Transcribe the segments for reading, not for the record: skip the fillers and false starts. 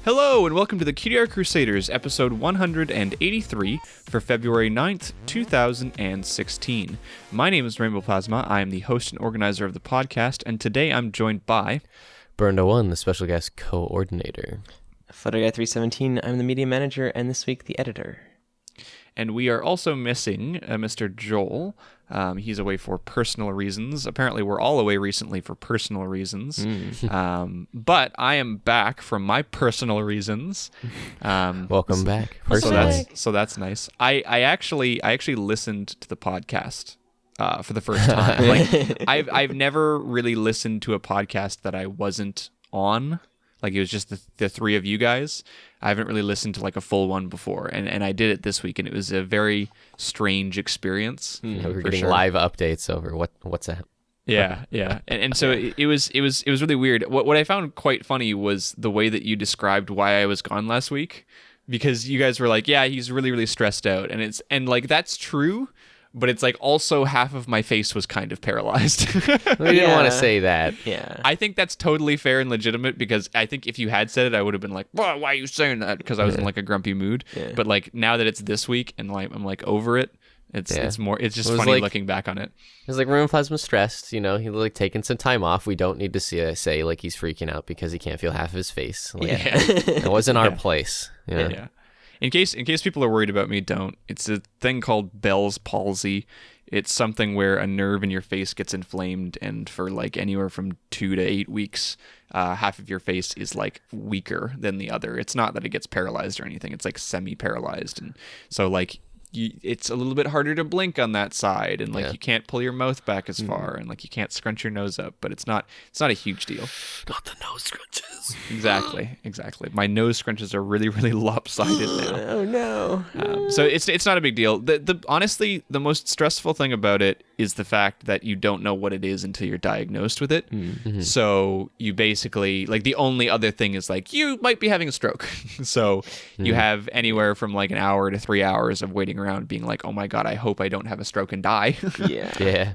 Hello and welcome to the Cutie Art Crusaders, episode 183 for February 9th, 2016. My name is Rainbow Plasma. I am the host and organizer of the podcast, and today I'm joined by... Burned01, the special guest coordinator. Flutterguy317, I'm the media manager, and this week the editor. And we are also missing Mr. Joel. He's away for personal reasons. Apparently, we're all away recently for personal reasons. But I am back from my personal reasons. Welcome back. So that's nice. I actually listened to the podcast for the first time. Like I've never really listened to a podcast that I wasn't on. Like it was just the three of you guys. I haven't really listened to like a full one before, and I did it this week, and it was a very strange experience. We're getting live updates over what's that. Yeah. And so it was really weird. What I found quite funny was the way that you described why I was gone last week, because you guys were like, yeah, he's really, really stressed out, and like that's true. But it's like also half of my face was kind of paralyzed. We didn't want to say that. Yeah. I think that's totally fair and legitimate, because I think if you had said it, I would have been like, why are you saying that? Because I was in like a grumpy mood. Yeah. But like now that it's this week and like I'm like over it, it's just funny like, looking back on it. It's like Rainbow Plasma's stressed, you know, he's like taking some time off. We don't need to say like he's freaking out because he can't feel half of his face. Like, it wasn't our place. Yeah. In case people are worried about me, don't. It's a thing called Bell's palsy. It's something where a nerve in your face gets inflamed, and for like anywhere from 2 to 8 weeks, half of your face is like weaker than the other. It's not that it gets paralyzed or anything. It's like semi-paralyzed, and so like it's a little bit harder to blink on that side, and like you can't pull your mouth back as far, and like you can't scrunch your nose up. But it's not a huge deal. Not the nose scrunches. Exactly. My nose scrunches are really, really lopsided now. Oh no. So it's not a big deal. The honestly, the most stressful thing about it is the fact that you don't know what it is until you're diagnosed with it. Mm-hmm. So you basically, like, the only other thing is like you might be having a stroke. So you have anywhere from like an hour to 3 hours of waiting around being like, oh my God, I hope I don't have a stroke and die. Yeah.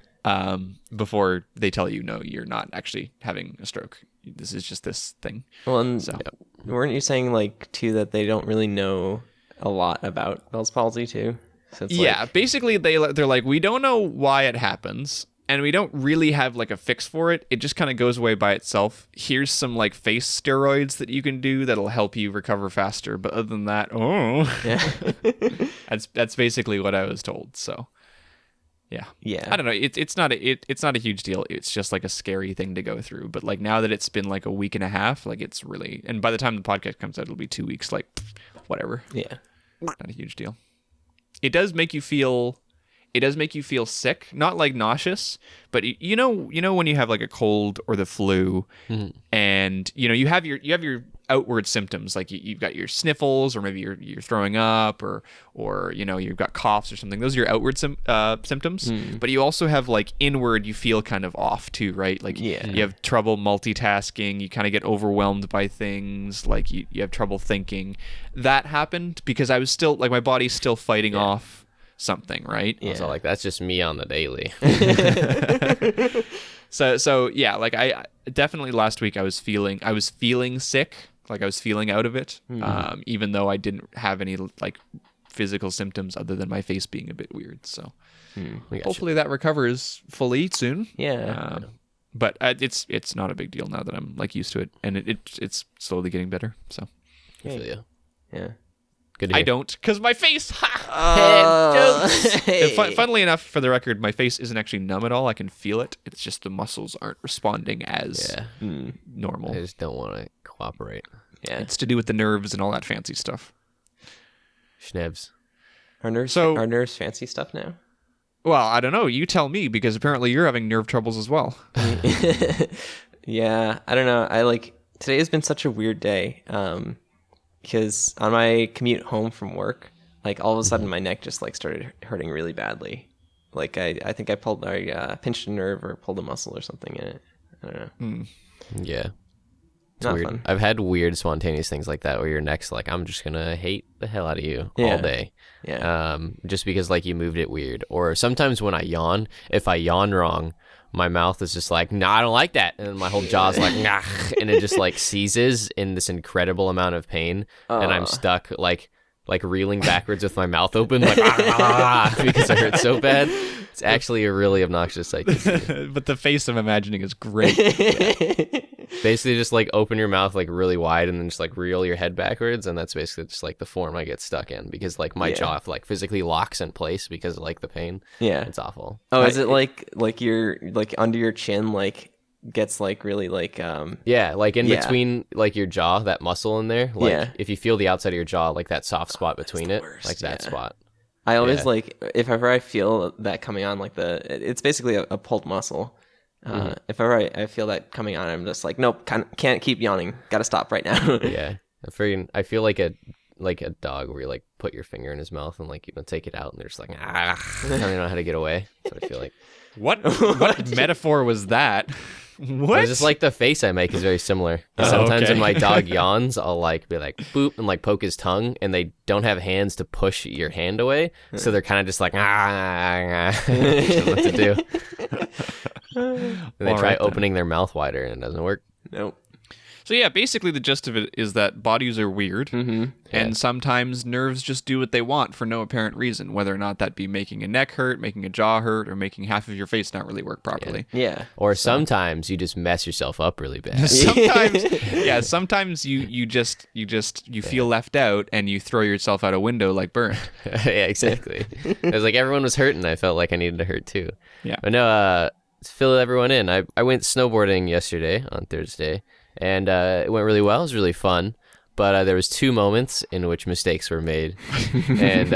Before they tell you, no, you're not actually having a stroke. This is just this thing. Well, and weren't you saying like too that they don't really know a lot about Bell's palsy too? So it's basically they're like, we don't know why it happens, and we don't really have like a fix for it. It just kind of goes away by itself. Here's some like face steroids that you can do that'll help you recover faster. But other than that, that's basically what I was told. So. Yeah. I don't know. It's not a huge deal. It's just like a scary thing to go through. But like now that it's been like a week and a half, like it's really, and by the time the podcast comes out, it'll be 2 weeks. Like whatever. Yeah. Not a huge deal. It does make you feel sick, not like nauseous, but you know when you have like a cold or the flu, and you have your outward symptoms, like you've got your sniffles, or maybe you're throwing up, or you've got coughs or something. Those are your outward symptoms. But you also have like inward, you feel kind of off too, right? Like you have trouble multitasking, you kind of get overwhelmed by things, like you have trouble thinking. That happened because I was still like, my body's still fighting off something, right? Yeah. So like that's just me on the daily. So yeah, like I definitely last week I was feeling sick, like I was feeling out of it, even though I didn't have any like physical symptoms other than my face being a bit weird. So hopefully that recovers fully soon. Yeah. But it's not a big deal now that I'm like used to it, and it's slowly getting better. So I feel you. Yeah. Good to hear. I don't, because my face. Funnily enough, for the record, my face isn't actually numb at all. I can feel it. It's just the muscles aren't responding as normal. I just don't want to cooperate. Yeah. It's to do with the nerves and all that fancy stuff. Schnebs. Are nerves fancy stuff now? Well, I don't know. You tell me, because apparently you're having nerve troubles as well. Yeah, I don't know. Today has been such a weird day. Because on my commute home from work, like all of a sudden my neck just like started hurting really badly. Like I think I pinched a nerve or pulled a muscle or something in it. I don't know. Yeah. not weird. fun. I've had weird spontaneous things like that where your neck's like, I'm just gonna hate the hell out of you all day. Yeah. Just because like you moved it weird. Or sometimes when I yawn, if I yawn wrong, my mouth is just like, nah, I don't like that. And my whole jaw's like, nah, and it just like seizes in this incredible amount of pain. And I'm stuck like reeling backwards with my mouth open, like, because it hurts so bad. It's actually a really obnoxious sight to see. But the face I'm imagining is great. Basically just like open your mouth like really wide and then just like reel your head backwards, and that's basically just like the form I get stuck in because like my jaw like physically locks in place because of like the pain. Yeah. It's awful. Oh, is it like your like under your chin like gets like really like yeah, like in between like your jaw, that muscle in there, like if you feel the outside of your jaw, like that soft spot between it, like that spot. I always like if ever I feel that coming on, like it's basically a pulled muscle. If ever I feel that coming on, I'm just like, nope, can't keep yawning. Got to stop right now. Yeah, I feel like a dog where you like put your finger in his mouth and like take it out and they're just like, I don't know how to get away. That's what I feel like. What metaphor was that? What? It's just like the face I make is very similar. Sometimes when my dog yawns, I'll like be like boop and like poke his tongue, and they don't have hands to push your hand away, so they're kind of just like don't know what to do. And they try opening their mouth wider, and it doesn't work. Nope. So yeah, basically the gist of it is that bodies are weird, and sometimes nerves just do what they want for no apparent reason, whether or not that be making a neck hurt, making a jaw hurt, or making half of your face not really work properly. Yeah. Or sometimes you just mess yourself up really bad. Sometimes you feel left out and you throw yourself out a window like Burnt. Yeah, exactly. It was like everyone was hurting. I felt like I needed to hurt too. Yeah. But no, to fill everyone in, I went snowboarding yesterday on Thursday. And it went really well. It was really fun. But there was 2 moments in which mistakes were made. And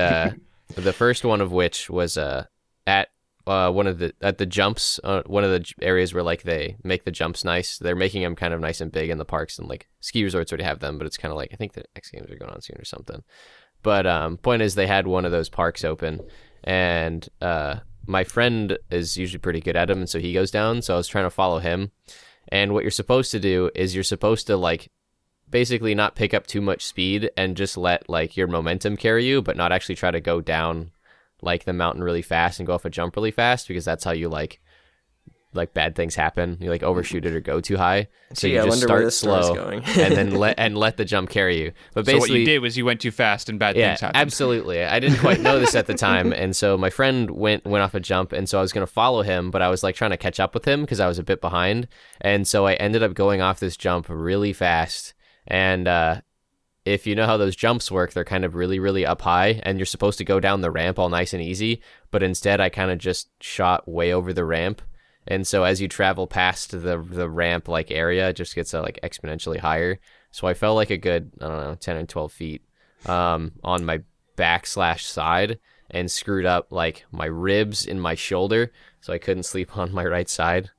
the first one of which was at the jumps, one of the areas where like they make the jumps nice. They're making them kind of nice and big in the parks, and like ski resorts already have them, but it's kind of like, I think the X Games are going on soon or something. But point is, they had one of those parks open, and my friend is usually pretty good at them, and so he goes down. So I was trying to follow him. And what you're supposed to do is you're supposed to like basically not pick up too much speed and just let like your momentum carry you, but not actually try to go down like the mountain really fast and go off a jump really fast, because that's how you like bad things happen. You like overshoot it or go too high. So you just start slow and then let the jump carry you. But basically, so what you did was you went too fast and bad things happened. Absolutely. I didn't quite know this at the time, and so my friend went off a jump, and so I was going to follow him, but I was like trying to catch up with him because I was a bit behind, and so I ended up going off this jump really fast. And if you know how those jumps work, they're kind of really, really up high, and you're supposed to go down the ramp all nice and easy, but instead I kind of just shot way over the ramp. And so as you travel past the ramp like area, it just gets like exponentially higher. So I fell like a good, I don't know, 10 and 12 feet on my back/side and screwed up like my ribs in my shoulder. So I couldn't sleep on my right side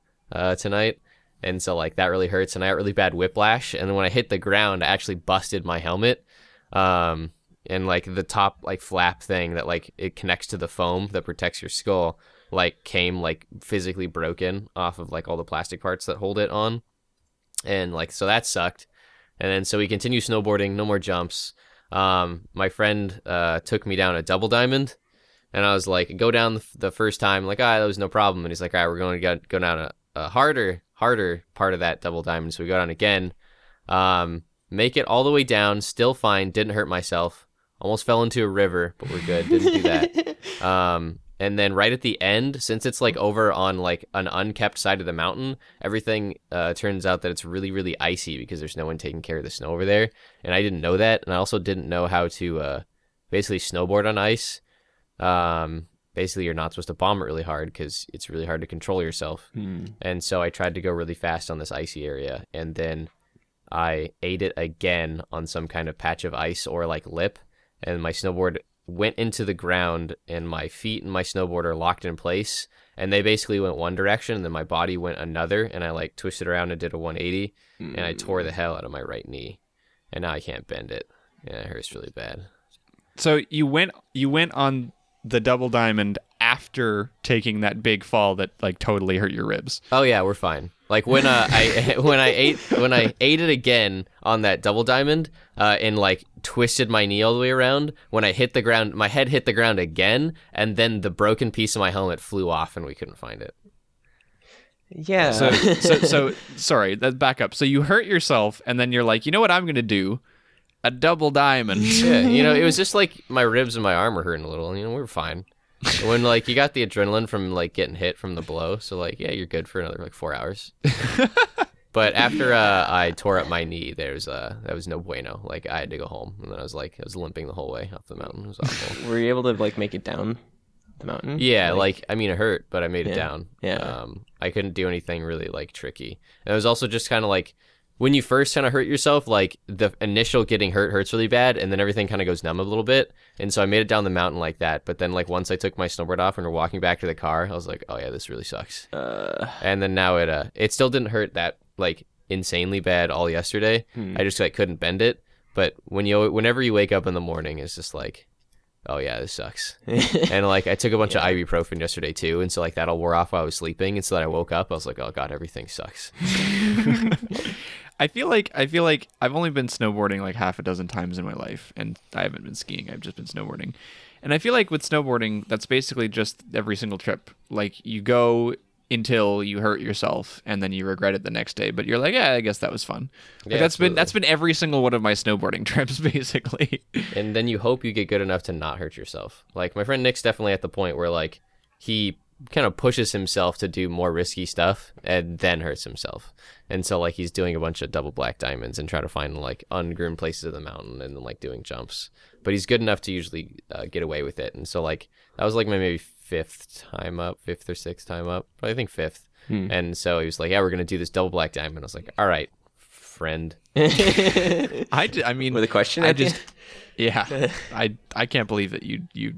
tonight. And so like that really hurts, and I got really bad whiplash. And then when I hit the ground, I actually busted my helmet. And like the top like flap thing that like it connects to the foam that protects your skull like came like physically broken off of like all the plastic parts that hold it on. And like, so that sucked. And then so we continue snowboarding, no more jumps. My friend took me down a double diamond, and I was like, go down the first time, like, that was no problem. And he's like, all right, we're going to go down a harder part of that double diamond. So we go down again, make it all the way down, still fine, didn't hurt myself, almost fell into a river, but we're good, didn't do that. And then right at the end, since it's like over on like an unkept side of the mountain, everything turns out that it's really, really icy because there's no one taking care of the snow over there. And I didn't know that. And I also didn't know how to basically snowboard on ice. Basically, you're not supposed to bomb it really hard because it's really hard to control yourself. And so I tried to go really fast on this icy area. And then I ate it again on some kind of patch of ice or like lip. And my snowboard went into the ground, and my feet and my snowboard are locked in place, and they basically went one direction, and then my body went another, and I like twisted around and did a 180, and I tore the hell out of my right knee, and now I can't bend it. Yeah, it hurts really bad. So you went on the double diamond after taking that big fall that like totally hurt your ribs. Oh yeah, we're fine. Like when I ate it again on that double diamond and like twisted my knee all the way around. When I hit the ground, my head hit the ground again, and then the broken piece of my helmet flew off, and we couldn't find it. Yeah. So sorry, back up. So you hurt yourself, and then you're like, you know what I'm gonna do? A double diamond. Yeah, it was just like my ribs and my arm were hurting a little. We were fine. When like you got the adrenaline from like getting hit from the blow, so like yeah, you're good for another like 4 hours. But after I tore up my knee, that was no bueno. Like I had to go home, and then I was limping the whole way up the mountain. It was awful. Were you able to like make it down the mountain? Yeah, like I mean it hurt, but I made it down. Yeah. I couldn't do anything really like tricky. And it was also just kind of like when you first kind of hurt yourself, like the initial getting hurts really bad, and then everything kind of goes numb a little bit. And so I made it down the mountain like that. But then like once I took my snowboard off and we're walking back to the car, I was like, oh yeah, this really sucks. And then now it still didn't hurt that like insanely bad all yesterday. I just like couldn't bend it. But whenever you wake up in the morning, it's just like, oh yeah, this sucks. And like I took a bunch of ibuprofen yesterday too, and so like that all wore off while I was sleeping, and so that I woke up, I was like, oh god, everything sucks. I feel like I've only been snowboarding like half a dozen times in my life, and I haven't been skiing. I've just been snowboarding. And I feel like with snowboarding, that's basically just every single trip. Like you go until you hurt yourself, and then you regret it the next day. But you're like, yeah, I guess that was fun. Like, Yeah, that's been every single one of my snowboarding trips, basically. And then you hope you get good enough to not hurt yourself. Like my friend Nick's definitely at the point where like he kind of pushes himself to do more risky stuff and then hurts himself. And so like he's doing a bunch of double black diamonds and try to find like ungroomed places of the mountain and then like doing jumps. But he's good enough to usually get away with it. And so like that was like my maybe fifth or sixth time up. But I think fifth. And so he was like, yeah, we're going to do this double black diamond. I was like, all right, friend. I mean, with a question. Yeah, I can't believe that you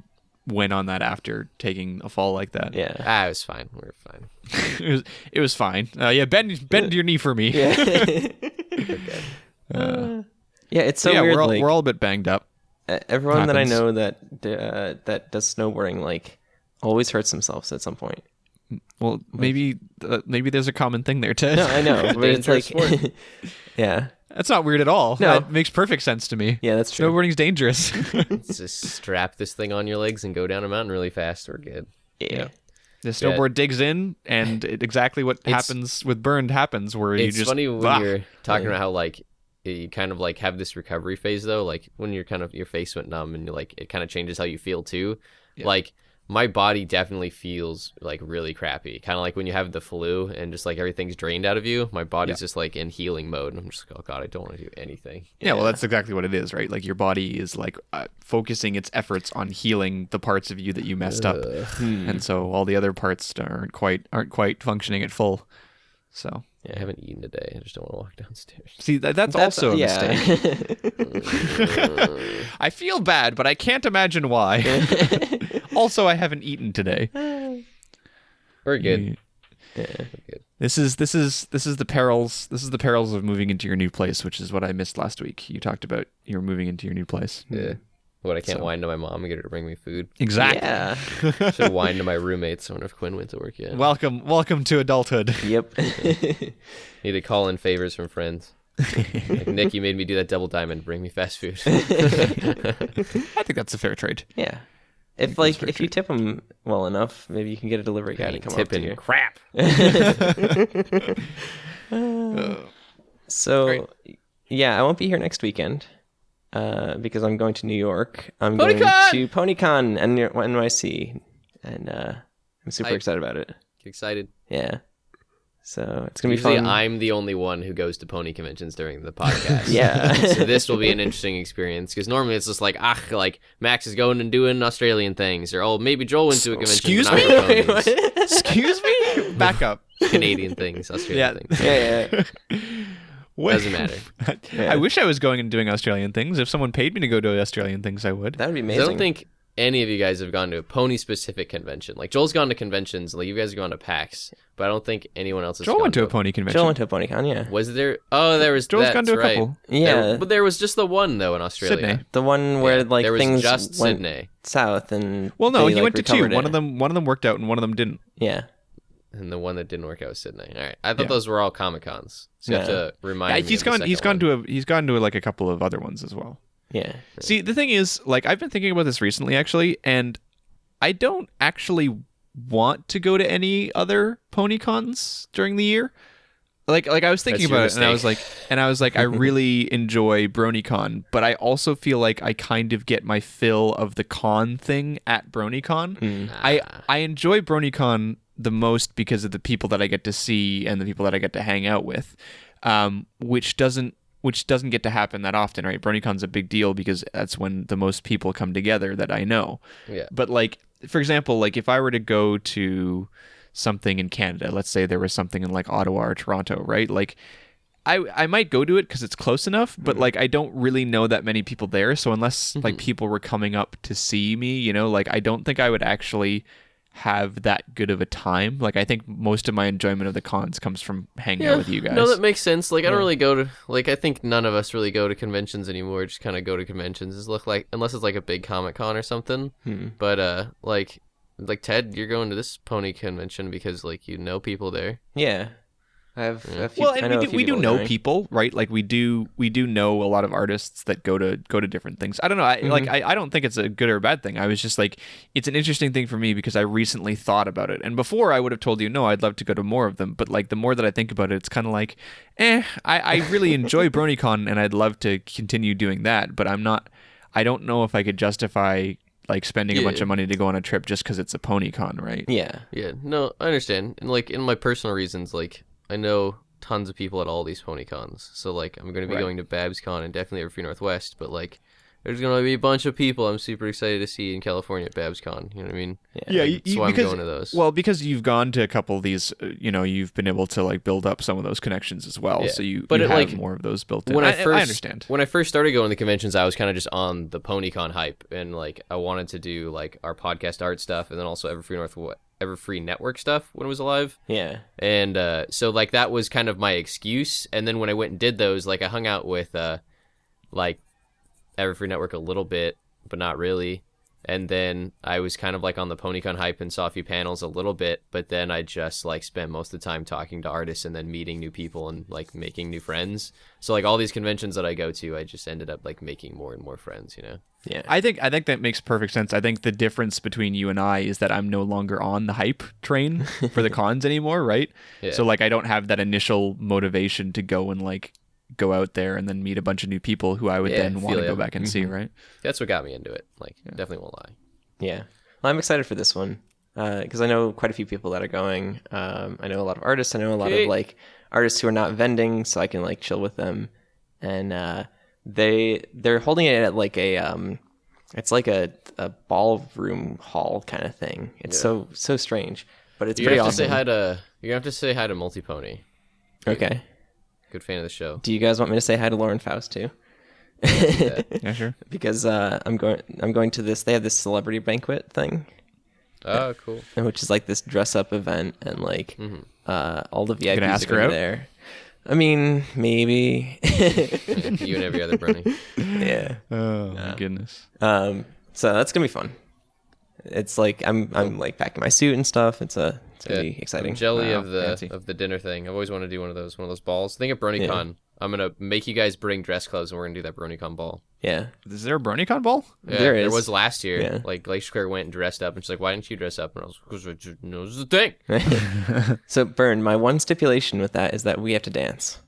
went on that after taking a fall like that. Yeah. It was fine. We were fine. it was fine. Yeah, bend your knee for me. Yeah. Okay. Yeah, it's so yeah, weird. we're all a bit banged up. Everyone that I happens. know that does snowboarding like always hurts themselves at some point. Well, maybe there's a common thing there, Ted. No, I know, but it's like, yeah, That's not weird at all. No. That makes perfect sense to me. yeah, that's true. Snowboarding's dangerous. Just strap this thing on your legs and go down a mountain really fast. We're good. Yeah. The snowboard digs in, and exactly what happens with burned happens, where you It's just funny when you're talking about how like you kind of like have this recovery phase though, like when you're kind of your face went numb and like it kind of changes how you feel too. Yeah. Like my body definitely feels like really crappy, kind of like when you have the flu and just like everything's drained out of you. My body's just like in healing mode, and I'm just like, oh god, I don't want to do anything. Yeah, well, that's exactly what it is, right? Like your body is like focusing its efforts on healing the parts of you that you messed up, and so all the other parts aren't quite functioning at full. So Yeah, I haven't eaten today. I just don't want to walk downstairs. see, that's also a mistake. I feel bad, but I can't imagine why. Also, I haven't eaten today. We're good. Yeah. We're good. This is the perils. This is the perils of moving into your new place, which is what I missed last week. You talked about you're moving into your new place. Yeah. What, I can't whine to my mom and get her to bring me food? Exactly. Yeah. Should whine to my roommates. I wonder if Quinn went to work yet. Welcome to adulthood. Yep. Need to call in favors from friends. Like, Nick, you made me do that double diamond. Bring me fast food. I think that's a fair trade. Yeah. If you tip them well enough, maybe you can get a delivery guy to come up to Tipping you. crap. So, yeah, I won't be here next weekend because I'm going to New York. I'm going to PonyCon and NYC, and I'm super excited about it. Get excited. Yeah. So it's gonna be Usually fun. I'm the only one who goes to pony conventions during the podcast. Yeah. So this will be an interesting experience because normally it's just like, like Max is going and doing Australian things, or maybe Joel went to a convention. Excuse but not me? for ponies. Excuse me? Back up. Canadian things, Australian things. Yeah. Wait. Doesn't matter. I wish I was going and doing Australian things. If someone paid me to go to Australian things, I would. That'd be 'Cause amazing. I don't think any of you guys have gone to a pony specific convention. Like Joel's gone to conventions, like you guys have gone to PAX, but I don't think anyone else has Joel gone went to a pony convention. Joel went to a PonyCon, yeah. Was there? Oh, there was. Joel's that's gone to a right. couple. Yeah. But there was just the one though in Australia. Sydney. The one where like there was things just went Sydney. south and Well, no, they, he like, went to two. recovered One it. of them worked out, and one of them didn't. Yeah. And the one that didn't work out was Sydney. All right, I thought Yeah. those were all Comic Cons. So you have to remind Yeah, me. he's of the gone. second He's gone one. to he's gone to like a couple of other ones as well. Yeah. See, the thing is, like, I've been thinking about this recently, actually, and I don't actually want to go to any other pony cons during the year. Like I was thinking That's your about it, and I was like, I really enjoy BronyCon, but I also feel like I kind of get my fill of the con thing at BronyCon. I enjoy BronyCon the most because of the people that I get to see and the people that I get to hang out with, which doesn't get to happen that often, right? BronyCon's a big deal because that's when the most people come together that I know. Yeah. But like, for example, like if I were to go to something in Canada, let's say there was something in like Ottawa or Toronto, right? Like I might go to it because it's close enough, but like I don't really know that many people there. So unless like people were coming up to see me, you know, like I don't think I would actually have that good of a time. Like I think most of my enjoyment of the cons comes from hanging out with you guys. No, that makes sense. Like I don't really go to like I think none of us really go to conventions anymore. Just kind of go to conventions. It's look like unless it's like a big Comic Con or something. But like Ted, you're going to this pony convention because like you know people there. Yeah. I have a few, Well, I and know a we few do people know going. people, right? Like we do know a lot of artists that go to different things. I don't know. I don't think it's a good or a bad thing. I was just like, it's an interesting thing for me because I recently thought about it. And before I would have told you, no, I'd love to go to more of them. But like the more that I think about it, it's kind of like, I really enjoy BronyCon and I'd love to continue doing that. But I don't know if I could justify like spending a bunch of money to go on a trip just because it's a PonyCon, right? Yeah. Yeah, no, I understand. And like in my personal reasons, like I know tons of people at all these pony cons. So like I'm going to be going to BabsCon and definitely Everfree Northwest, but like there's going to be a bunch of people I'm super excited to see in California at BabsCon, you know what I mean? Yeah, That's why I'm going to those. Well, because you've gone to a couple of these, you know, you've been able to like build up some of those connections as well. Yeah. So you But you it, have like, more of those built in. When I I understand. When I first started going to conventions, I was kind of just on the PonyCon hype, and like I wanted to do like our podcast art stuff, and then also Everfree Network stuff when it was alive. Yeah. And so like that was kind of my excuse. And then when I went and did those, like I hung out with like Everfree Network a little bit, but not really. And then I was kind of like on the PonyCon hype and saw a few panels a little bit, but then I just like spent most of the time talking to artists and then meeting new people and like making new friends. So like all these conventions that I go to, I just ended up like making more and more friends, you know? Yeah. I think that makes perfect sense. I think the difference between you and I is that I'm no longer on the hype train for the cons anymore, right? Yeah. So like I don't have that initial motivation to go and like go out there and then meet a bunch of new people who I would then want to feel go ya. back and see, right? That's what got me into it. Like, definitely won't lie. Yeah. Well, I'm excited for this one because I know quite a few people that are going. I know a lot of artists. I know a lot of like artists who are not vending, so I can like chill with them. And they're holding it at like a it's like a ballroom hall kind of thing. It's so strange, but it's You're pretty gonna have to awesome. you're gonna have to say hi to Multipony. Okay. Good fan of the show. Do you guys want me to say hi to Lauren Faust too? Yeah, sure. Because I'm going to this. They have this celebrity banquet thing, Oh, cool. which is like this dress up event, and like all the VIPs gonna ask are her gonna out? be there. I mean, maybe. Yeah, you and every other Brony. Yeah. Oh my goodness. So that's gonna be fun. It's like I'm like packing my suit and stuff. It's gonna be exciting. I'm jelly Wow, of the fancy. dinner thing. I've always wanted to do one of those balls. Think of BronyCon. I'm gonna make you guys bring dress clothes, and we're gonna do that BronyCon ball. Yeah. Is there a BronyCon ball? Yeah, There is. was last year. Yeah. Like Glacier Square went and dressed up, and she's like, "Why didn't you dress up?" And I was like, "Because this is the thing." So Burn, my one stipulation with that is that we have to dance.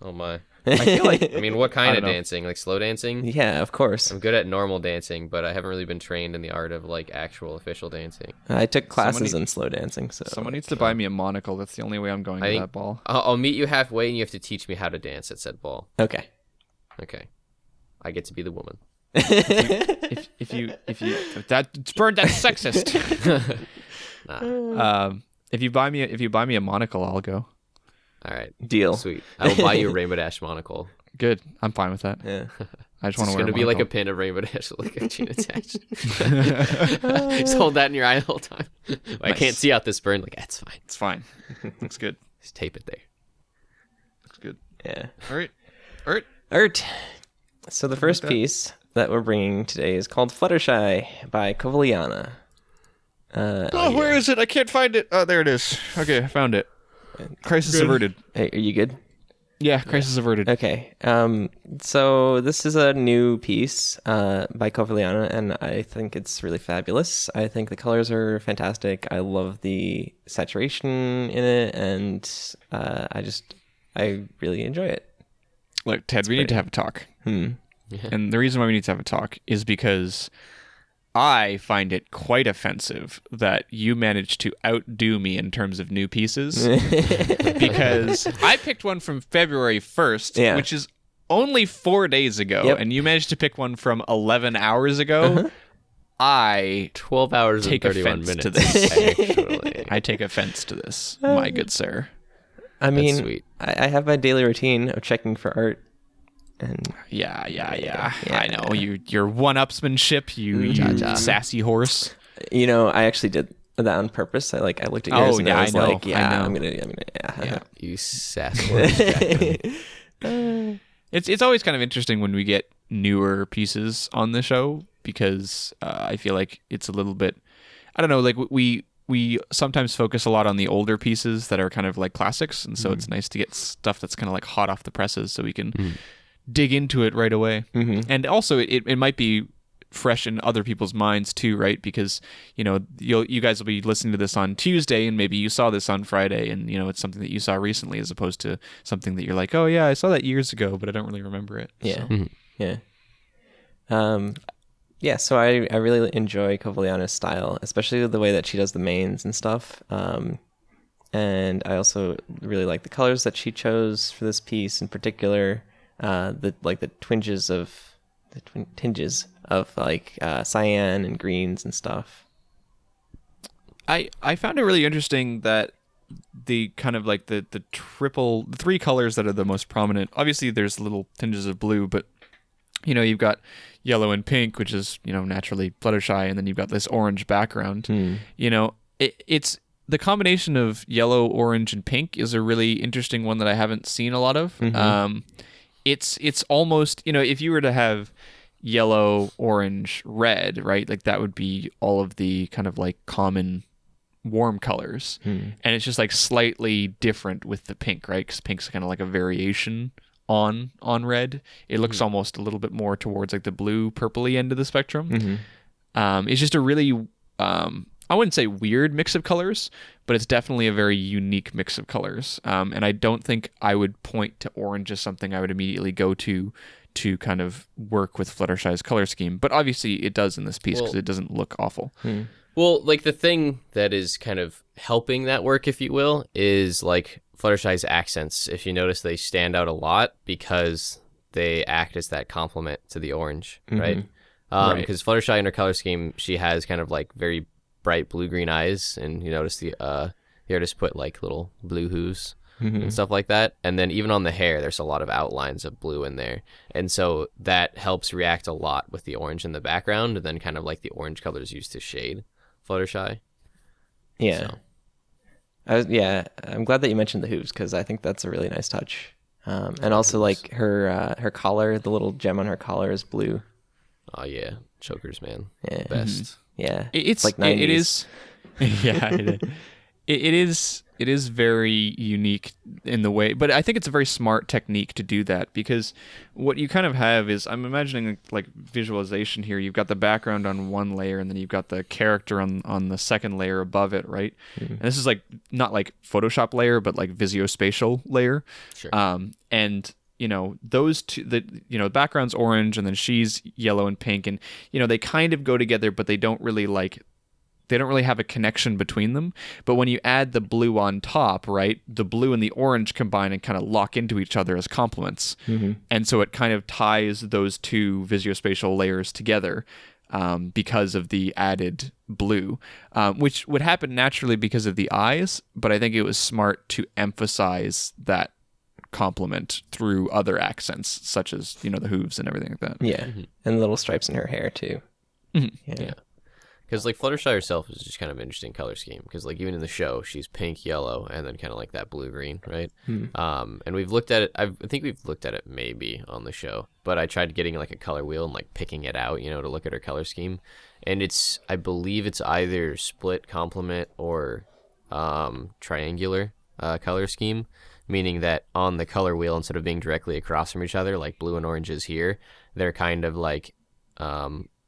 Oh my! I feel like I mean, what kind I of don't know. dancing? Like slow dancing? Yeah, of course. I'm good at normal dancing, but I haven't really been trained in the art of like actual official dancing. I took classes Somebody- in slow dancing, so someone needs to buy me a monocle. That's the only way I'm going I to think- that ball. I'll meet you halfway, and you have to teach me how to dance at said ball. okay. Okay, I get to be the woman. If that's burned, that's sexist. If you buy me a monocle, I'll go. All right, Deal. sweet. I will buy you a Rainbow Dash monocle. Good. I'm fine with that. Yeah. I just It's want to wear going a to be like a monocle. pin of rainbow dash with like a chain attached. Just hold that in your eye the whole time. I Nice. can't see out this burn. Like, that's fine. It's fine. Looks good. Just tape it there. Looks good. Yeah. All right. All right. Art. So the first that. piece that we're bringing today is called Fluttershy by Kovaliana. Where is it? I can't find it. Oh, there it is. Okay, I found it. Crisis averted. Hey, are you good? Yeah, crisis averted. Okay. So this is a new piece by Kovaliana, and I think it's really fabulous. I think the colors are fantastic. I love the saturation in it, and I really enjoy it. Look, Ted, we need to have a talk. And the reason why we need to have a talk is because I find it quite offensive that you managed to outdo me in terms of new pieces. Because I picked one from February 1st, which is only 4 days ago, and you managed to pick one from 11 hours ago. I 12 hours take and 31 offense minutes. to this. Actually. I take offense to this, my good sir. I mean, sweet. I have my daily routine of checking for art. And Yeah. I know your one-upsmanship, you sassy horse. you know, I actually did that on purpose. I looked at yours and I was like, I'm gonna. You sass horse, Jackman. It's always kind of interesting when we get newer pieces on the show because I feel like it's a little bit, I don't know, like we sometimes focus a lot on the older pieces that are kind of like classics, and so it's nice to get stuff that's kind of like hot off the presses so we can dig into it right away. And also it might be fresh in other people's minds too, right? Because you guys will be listening to this on Tuesday, and maybe you saw this on Friday, and it's something that you saw recently, as opposed to something that you're like, oh yeah, I saw that years ago, but I don't really remember it. Yeah, So. yeah. So I really enjoy Kovaliana's style, especially the way that she does the mains and stuff. And I also really like the colors that she chose for this piece in particular. The tinges of like cyan and greens and stuff. I found it really interesting that the kind of like the three colors that are the most prominent. Obviously, there's little tinges of blue, but you've got yellow and pink, which is naturally Fluttershy, and then you've got this orange background. It's the combination of yellow, orange, and pink is a really interesting one that I haven't seen a lot of. It's almost, if you were to have yellow, orange, red, right? Like that would be all of the kind of like common warm colors. And it's just like slightly different with the pink, right? Because pink's kind of like a variation on red. It looks almost a little bit more towards like the blue, purpley end of the spectrum. It's just a really, I wouldn't say weird mix of colors, but it's definitely a very unique mix of colors. And I don't think I would point to orange as something I would immediately go to kind of work with Fluttershy's color scheme. But obviously it does in this piece because it doesn't look awful. Well, like the thing that is kind of helping that work, if you will, is like Fluttershy's accents. If you notice, they stand out a lot because they act as that complement to the orange, right? Because Fluttershy in her color scheme, she has kind of like very bright blue-green eyes, and you notice the artist put like little blue hooves and stuff like that. And then even on the hair, there's a lot of outlines of blue in there, and so that helps react a lot with the orange in the background, and then kind of like the orange colors used to shade Fluttershy. Yeah. So. I'm glad that you mentioned the hooves because I think that's a really nice touch. And also like her collar, the little gem on her collar is blue. Oh yeah, chokers, man. Yeah. Best. Yeah. It's like 90s. It is. Yeah. It is very unique in the way, but I think it's a very smart technique to do that because what you kind of have is, I'm imagining like visualization here. You've got the background on one layer and then you've got the character on the second layer above it, right? And this is like not like Photoshop layer, but like visuospatial layer. Sure. And those two, the background's orange and then she's yellow and pink, and they kind of go together, but they don't really have a connection between them. But when you add the blue on top, right, the blue and the orange combine and kind of lock into each other as complements. And so it kind of ties those two visuospatial layers together because of the added blue, which would happen naturally because of the eyes. But I think it was smart to emphasize that complement through other accents, such as, you know, the hooves and everything like that. Yeah, and little stripes in her hair too. Yeah. Because like Fluttershy herself is just kind of an interesting color scheme. Because like even in the show, she's pink, yellow, and then kind of like that blue green, right? And we've looked at it. I think we've looked at it maybe on the show, but I tried getting like a color wheel and like picking it out, you know, to look at her color scheme. And I believe it's either split complement or triangular color scheme, meaning that on the color wheel, instead of being directly across from each other, like blue and orange is here, they're kind of like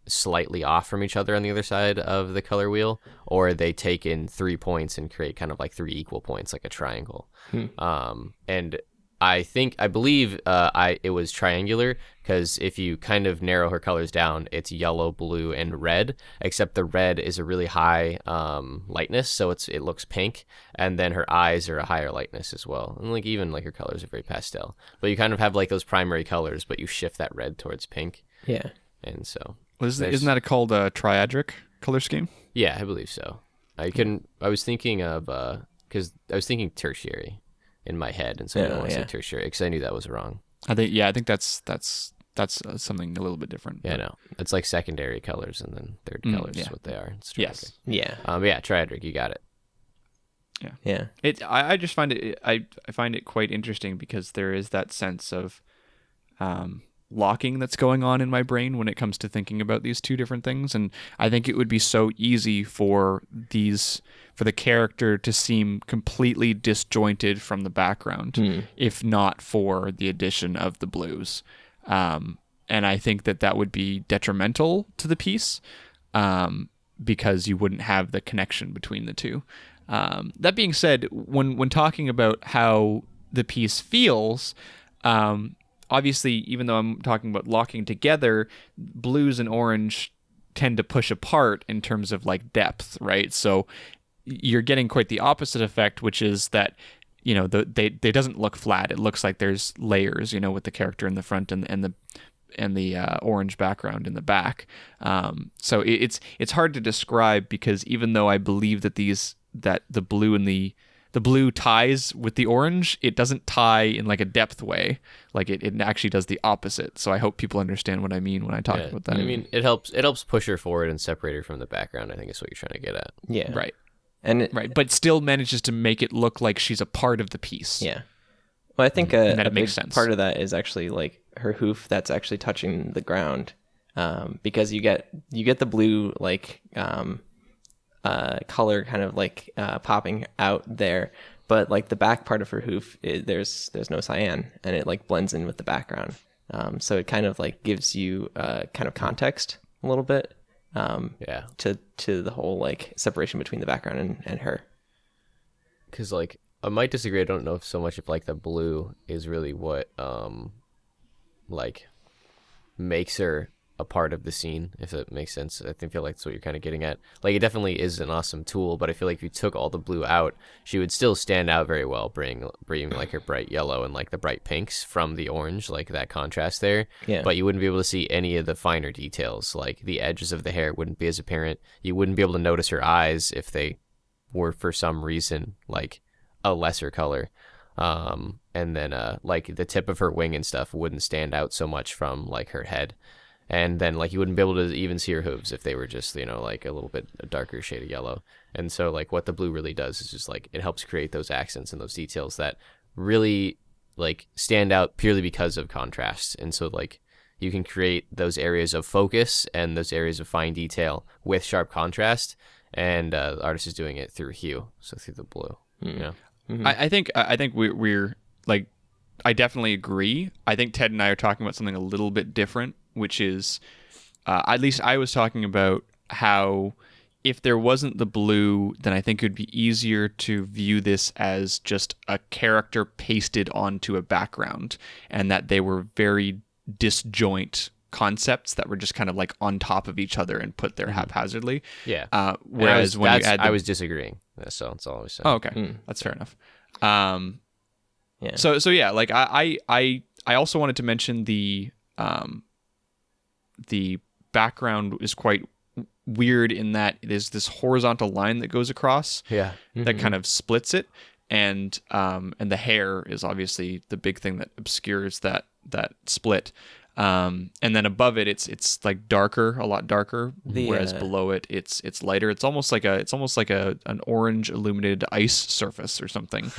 slightly off from each other on the other side of the color wheel, or they take in 3 points and create kind of like 3 equal points, like a triangle. And I believe it was triangular, because if you kind of narrow her colors down, it's yellow, blue, and red, except the red is a really high lightness, so it looks pink, and then her eyes are a higher lightness as well, and like even like her colors are very pastel, but you kind of have like those primary colors, but you shift that red towards pink. Yeah. And so Isn't that called a triadric color scheme? yeah, I believe so. I was thinking of because I was thinking tertiary in my head, and so I didn't want to say tertiary because I knew that was wrong. I think that's something a little bit different. Yeah, no, it's like secondary colors and then third colors is what they are. It's yes. Yeah. Yeah, triadric, you got it. Yeah. I just find it I find it quite interesting because there is that sense of locking that's going on in my brain when it comes to thinking about these two different things, and I think it would be so easy for the character to seem completely disjointed from the background if not for the addition of the blues, and I think that would be detrimental to the piece, because you wouldn't have the connection between the two. That being said, when talking about how the piece feels, obviously, even though I'm talking about locking together, blues and orange tend to push apart in terms of like depth, right? So you're getting quite the opposite effect, which is that, you know, they doesn't look flat. It looks like there's layers, you know, with the character in the front and the orange background in the back. So it's hard to describe, because even though I believe that the blue and the blue ties with the orange, it doesn't tie in like a depth way. Like it actually does the opposite. So I hope people understand what I mean when I talk about that. I mean, it helps push her forward and separate her from the background, I think is what you're trying to get at. Yeah. Right. And but still manages to make it look like she's a part of the piece. Yeah. Well, I think that a it makes big sense. part of that is actually like her hoof that's actually touching the ground, because you get the blue like color kind of like popping out there, but like the back part of her hoof, there's no cyan, and it like blends in with the background. So it kind of like gives you kind of context a little bit. To the whole like separation between the background and her. Because like I might disagree. I don't know so much if like the blue is really what like makes her a part of the scene, if it makes sense. I feel like that's what you're kind of getting at. Like it definitely is an awesome tool, but I feel like if you took all the blue out, she would still stand out very well, bringing like her bright yellow and like the bright pinks from the orange, like that contrast there. Yeah. But you wouldn't be able to see any of the finer details, like the edges of the hair wouldn't be as apparent. You wouldn't be able to notice her eyes if they were for some reason like a lesser color. And then like the tip of her wing and stuff wouldn't stand out so much from like her head. And then like you wouldn't be able to even see her hooves if they were just, you know, like a little bit a darker shade of yellow. And so like what the blue really does is just like it helps create those accents and those details that really like stand out purely because of contrast. And so like you can create those areas of focus and those areas of fine detail with sharp contrast, and the artist is doing it through hue, so through the blue. You know? Mm-hmm. I think we're like, I definitely agree. I think Ted and I are talking about something a little bit different, which is, at least I was talking about how if there wasn't the blue, then I think it would be easier to view this as just a character pasted onto a background, and that they were very disjoint concepts that were just kind of like on top of each other and put there haphazardly. Yeah. Whereas I was disagreeing. That's all I was saying. Oh, okay. That's fair enough. Yeah. So yeah, like I also wanted to mention the background is quite weird in that there's this horizontal line that goes across Yeah. that kind of splits it. and the hair is obviously the big thing that obscures that split. And then above it, it's like darker, a lot darker, whereas below it, it's lighter. It's almost like an orange illuminated ice surface or something.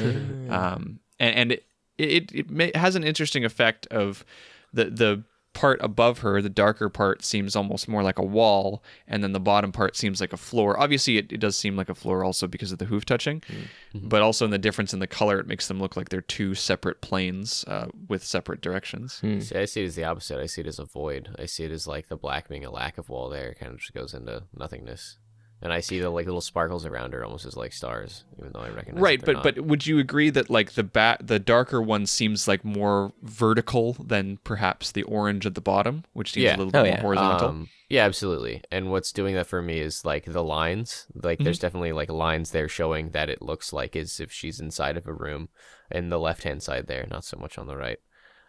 And it has an interesting effect of the part above her, the darker part seems almost more like a wall, and then the bottom part seems like a floor. Obviously, it does seem like a floor also because of the hoof touching, but also in the difference in the color, it makes them look like they're two separate planes with separate directions. See, I see it as the opposite. I see it as a void. I see it as like the black being a lack of wall there, kind of just goes into nothingness. And I see the like little sparkles around her almost as like stars, even though I recognize right. But Would you agree that like the darker one seems like more vertical than perhaps the orange at the bottom, which seems a little bit more horizontal? Yeah, absolutely. And what's doing that for me is like the lines. Like there's definitely like lines there showing that it looks like as if she's inside of a room, in the left hand side there, not so much on the right.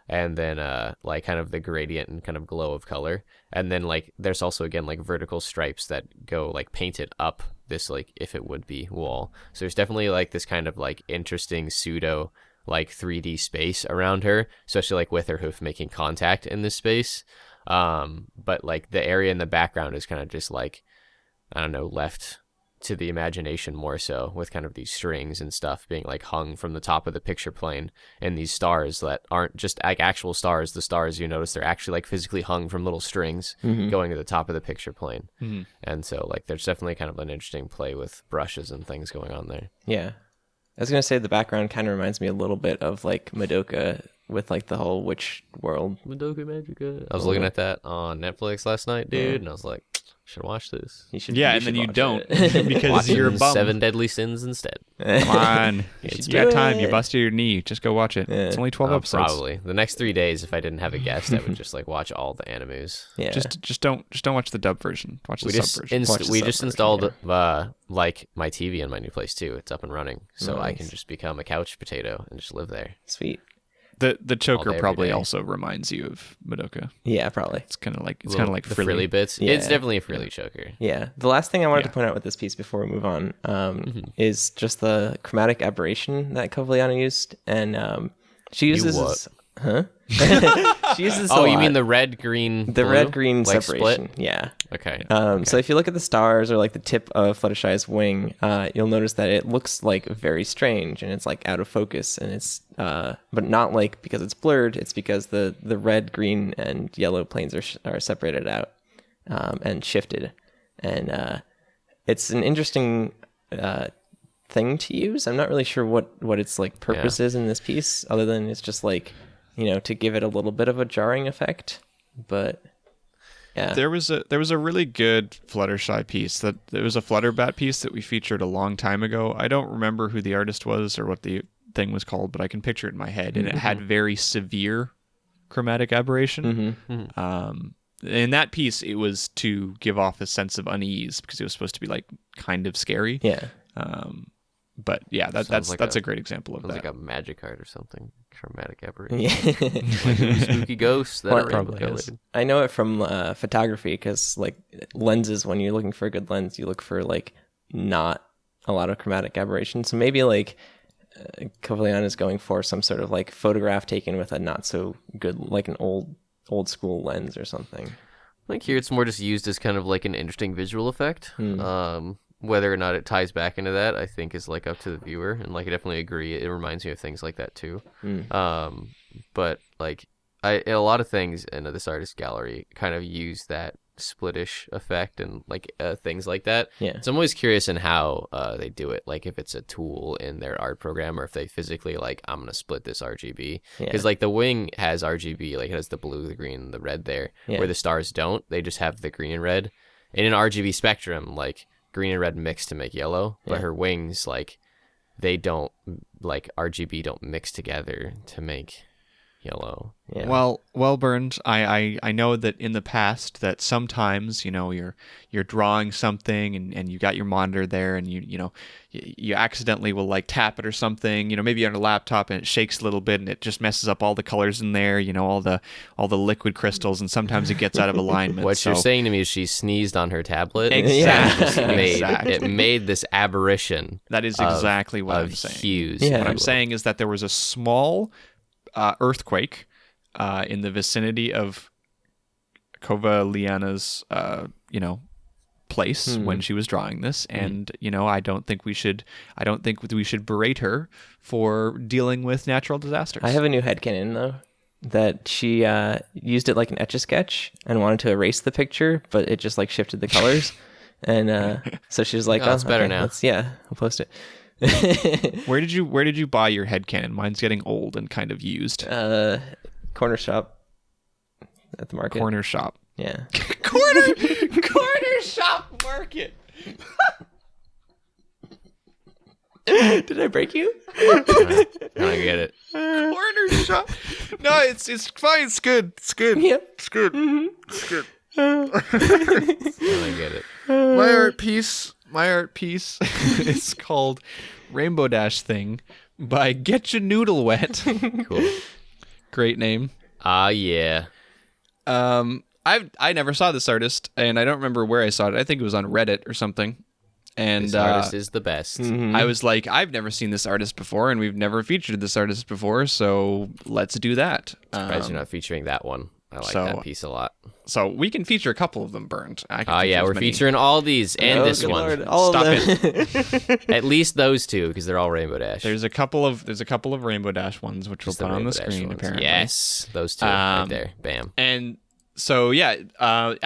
And then like kind of the gradient and kind of glow of color. And then like there's also again like vertical stripes that go like painted up this like if it would be wall. So there's definitely like this kind of like interesting pseudo like 3D space around her, especially like with her hoof making contact in this space. But like the area in the background is kind of just like, I don't know, left to the imagination more so, with kind of these strings and stuff being like hung from the top of the picture plane, and these stars that aren't just like actual stars. The stars, you notice, they're actually like physically hung from little strings going to the top of the picture plane. And so like there's definitely kind of an interesting play with brushes and things going on there. Yeah. I was going to say the background kind of reminds me a little bit of like Madoka with like the whole witch world. Madoka Magica. I was looking at that on Netflix last night, dude, and I was like, should watch this. You should, yeah, you and then should you watch don't it. because Watching you're a bum. 7 Deadly Sins instead. Come on, you got time. You it. busted your knee. Just go watch it. It's only 12 episodes. Probably the next 3 days, if I didn't have a guest, I would just like watch all the animes. Yeah. Just don't watch the dub version. Watch the sub version. We just installed like my TV in my new place too. It's up and running, so I can just become a couch potato and just live there. Sweet. The choker day, every probably day. also reminds you of Madoka. Yeah, probably. It's kind of like The frilly bits. Yeah. It's definitely a frilly choker. Yeah. The last thing I wanted to point out with this piece before we move on is just the chromatic aberration that Kovliana used. And she uses... what? Huh? She uses Oh, you mean the red-green the red-green like separation. split? Yeah. Okay. So if you look at the stars or like the tip of Fluttershy's wing, you'll notice that it looks like very strange and it's like out of focus, and it's but not like because it's blurred. It's because the red, green, and yellow planes are separated out and shifted, and it's an interesting thing to use. I'm not really sure what its like purpose is in this piece, other than it's just like, you know, to give it a little bit of a jarring effect, but. Yeah. There was a really good Fluttershy piece there was a Flutterbat piece that we featured a long time ago. I don't remember who the artist was or what the thing was called, but I can picture it in my head, and it had very severe chromatic aberration. In that piece, it was to give off a sense of unease because it was supposed to be like kind of scary. Yeah. But yeah, that's a great example of Sounds that. like a magic card or something. Chromatic aberration. Yeah. Like spooky ghosts that Well, are it probably rainbow is. colored. I know it from photography, because like lenses, when you're looking for a good lens, you look for like not a lot of chromatic aberration. So maybe like Kovliana is going for some sort of like photograph taken with a not so good, like an old school lens or something. I think here it's more just used as kind of like an interesting visual effect. Whether or not it ties back into that, I think, is like up to the viewer. And like I definitely agree, it reminds me of things like that too. But like a lot of things in this artist gallery kind of use that splitish effect and like things like that. Yeah. So I'm always curious in how they do it, like if it's a tool in their art program or if they physically like, I'm gonna split this RGB, because like the wing has RGB, like it has the blue, the green, the red there, where the stars don't. They just have the green and red. In an RGB spectrum, like green and red mix to make yellow, but her wings, like they don't, like RGB don't mix together to make yellow. Yeah. Well, Burned. I know that in the past that sometimes you're drawing something and you got your monitor there and you accidentally will like tap it or something. Maybe on a laptop and it shakes a little bit and it just messes up all the colors in there. All the liquid crystals, and sometimes it gets out of alignment. What you're saying to me is she sneezed on her tablet. Exactly. It made this aberration. That is exactly what I'm saying. Hues. Yeah. What I'm saying is that there was a small earthquake in the vicinity of Kovaliana's, place when she was drawing this, and I don't think we should berate her for dealing with natural disasters. I have a new headcanon though, that she used it like an Etch-a-Sketch and wanted to erase the picture, but it just like shifted the colors, and so she was like, it's better now. I'll post it. Where did you buy your headcanon? Mine's getting old and kind of used. Corner shop at the market. Corner shop. Yeah. corner shop market. Did I break you? I get it. Corner shop. No, it's fine. It's good. It's good. Yep. It's good. Mm-hmm. It's good. I get it. My art piece is called Rainbow Dash Thing by Get Your Noodle Wet. Cool. Great name. Yeah. I never saw this artist, and I don't remember where I saw it. I think it was on Reddit or something. And This artist is the best. I was like, I've never seen this artist before, and we've never featured this artist before, so let's do that. Surprised you're not featuring that one. I like that piece a lot. So we can feature a couple of them, Burned. We're featuring all these and this one. Lord, all Stop of them. At least those two, because they're all Rainbow Dash. There's a couple of Rainbow Dash ones, which we'll Just the put on the Rainbow Dash screen, ones. apparently. Yes, those two right there. Bam. And so, I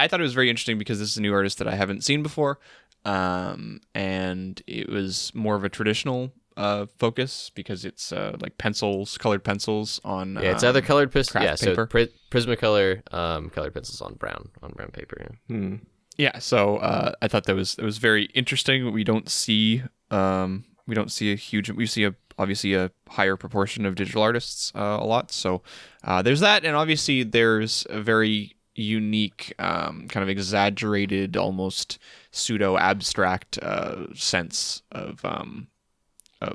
thought it was very interesting because this is a new artist that I haven't seen before. And it was more of a traditional focus because it's like colored pencils on it's other colored craft paper. So Prismacolor colored pencils on brown paper. Yeah, so I thought that was very interesting. We don't see obviously a higher proportion of digital artists a lot. So there's that, and obviously there's a very unique kind of exaggerated, almost pseudo abstract sense of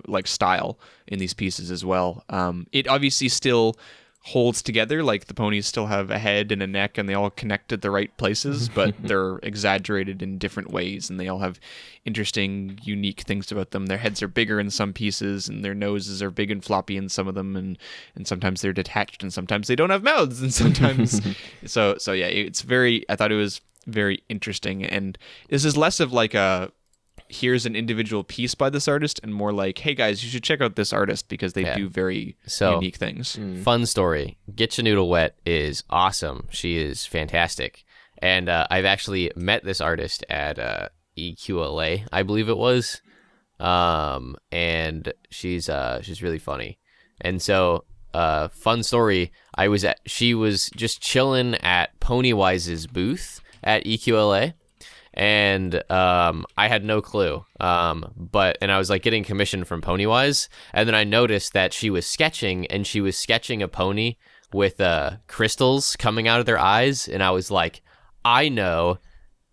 like style in these pieces as well. It obviously still holds together, like the ponies still have a head and a neck and they all connect at the right places, but they're exaggerated in different ways and they all have interesting, unique things about them. Their heads are bigger in some pieces and their noses are big and floppy in some of them, and sometimes they're detached and sometimes they don't have mouths, and sometimes so yeah, I thought it was very interesting. And this is less of like a here's an individual piece by this artist and more like, hey guys, you should check out this artist because they do very unique things. Fun story. Get Your Noodle Wet is awesome. She is fantastic. And I've actually met this artist at EQLA, I believe it was. And she's really funny. And so fun story, she was just chilling at Ponywise's booth at EQLA. And I had no clue. And I was like getting commission from Ponywise, and then I noticed that she was sketching a pony with crystals coming out of their eyes, and I was like, I know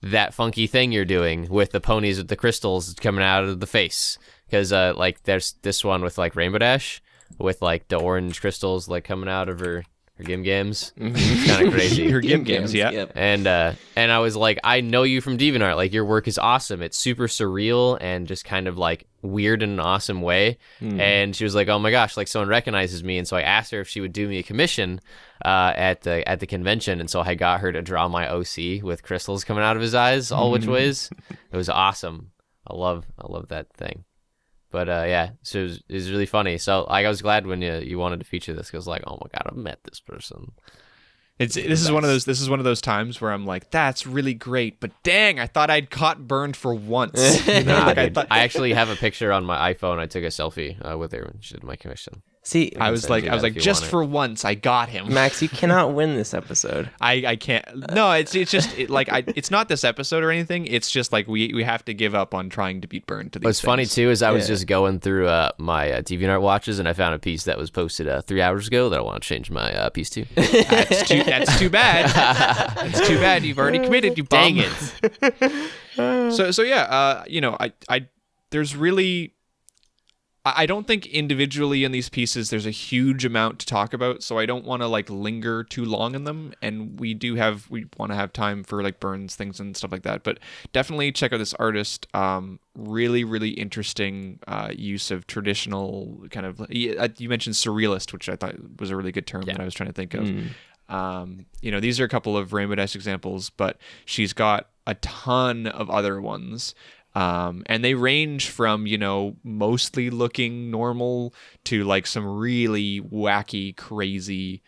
that funky thing you're doing with the ponies with the crystals coming out of the face, because like there's this one with like Rainbow Dash with like the orange crystals like coming out of her Gim Gams. It's kind of crazy. Her Gim Gams, yeah. Yep. And I was like, I know you from DeviantArt. Like, your work is awesome. It's super surreal and just kind of like weird in an awesome way. And she was like, oh my gosh, like someone recognizes me. And so I asked her if she would do me a commission at the convention. And so I got her to draw my OC with crystals coming out of his eyes all which ways. It was awesome. I love that thing. But so it was really funny. So I was glad when you wanted to feature this, because like, oh my god, I've met this person. This is one of those times where I'm like, that's really great, but dang, I thought I'd caught Burned for once. I actually have a picture on my iPhone. I took a selfie with her when she did my commission. See, I was like, just for once, I got him. Max, you cannot win this episode. I can't. No, it's just it's not this episode or anything. It's just like we have to give up on trying to beat Burn to these. What's funny too is I was just going through my DeviantArt watches, and I found a piece that was posted 3 hours ago that I want to change my piece to. That's too bad. That's too bad. You've already committed. You bum. Dang it. So yeah, there's really. I don't think individually in these pieces there's a huge amount to talk about, so I don't want to like linger too long in them. And we want to have time for like Burns things and stuff like that. But definitely check out this artist. Really, really interesting use of traditional kind of. You mentioned surrealist, which I thought was a really good term that I was trying to think of. These are a couple of Rainbow Dash examples, but she's got a ton of other ones. And they range from, mostly looking normal to like some really wacky, crazy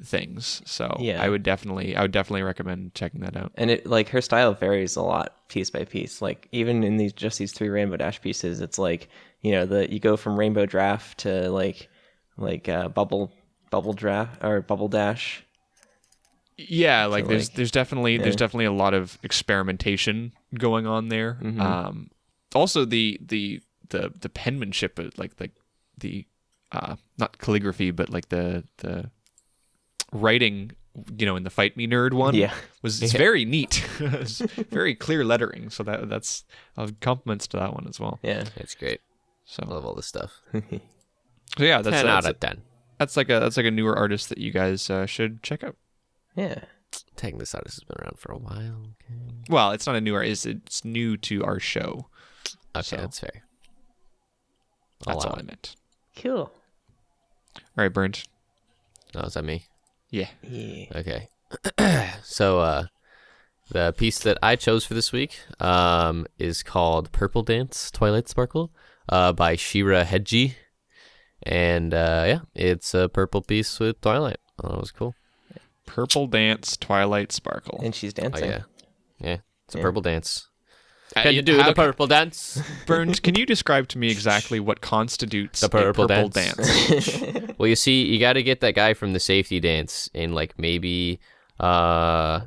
things. So I would definitely recommend checking that out. And it like her style varies a lot piece by piece. Like even in these 3 Rainbow Dash pieces, it's like, you go from Rainbow Draft to like bubble draft or Bubble Dash. Yeah, like there's definitely a lot of experimentation going on there. Also the penmanship, like the not calligraphy, but like the writing, in the Fight Me Nerd one, it's very neat. It's very clear lettering, so that's compliments to that one as well. Yeah, it's great. So I love all this stuff. So yeah, that's 10 out of 10. That's like a newer artist that you guys should check out. Yeah. Taking this artist has been around for a while. Okay. Well, it's not a new artist. It's new to our show. Okay, so that's fair. That's all I meant. Cool. All right, Burnt. Oh, is that me? Yeah. Okay. So the piece that I chose for this week is called Purple Dance Twilight Sparkle by Shira Hedji. And it's a purple piece with Twilight. Oh, that was cool. Purple Dance Twilight Sparkle. And she's dancing. Oh, yeah. It's a purple dance. Can you do the purple dance? Burns, can you describe to me exactly what constitutes the purple dance? Well, you see, you got to get that guy from the safety dance in like maybe, I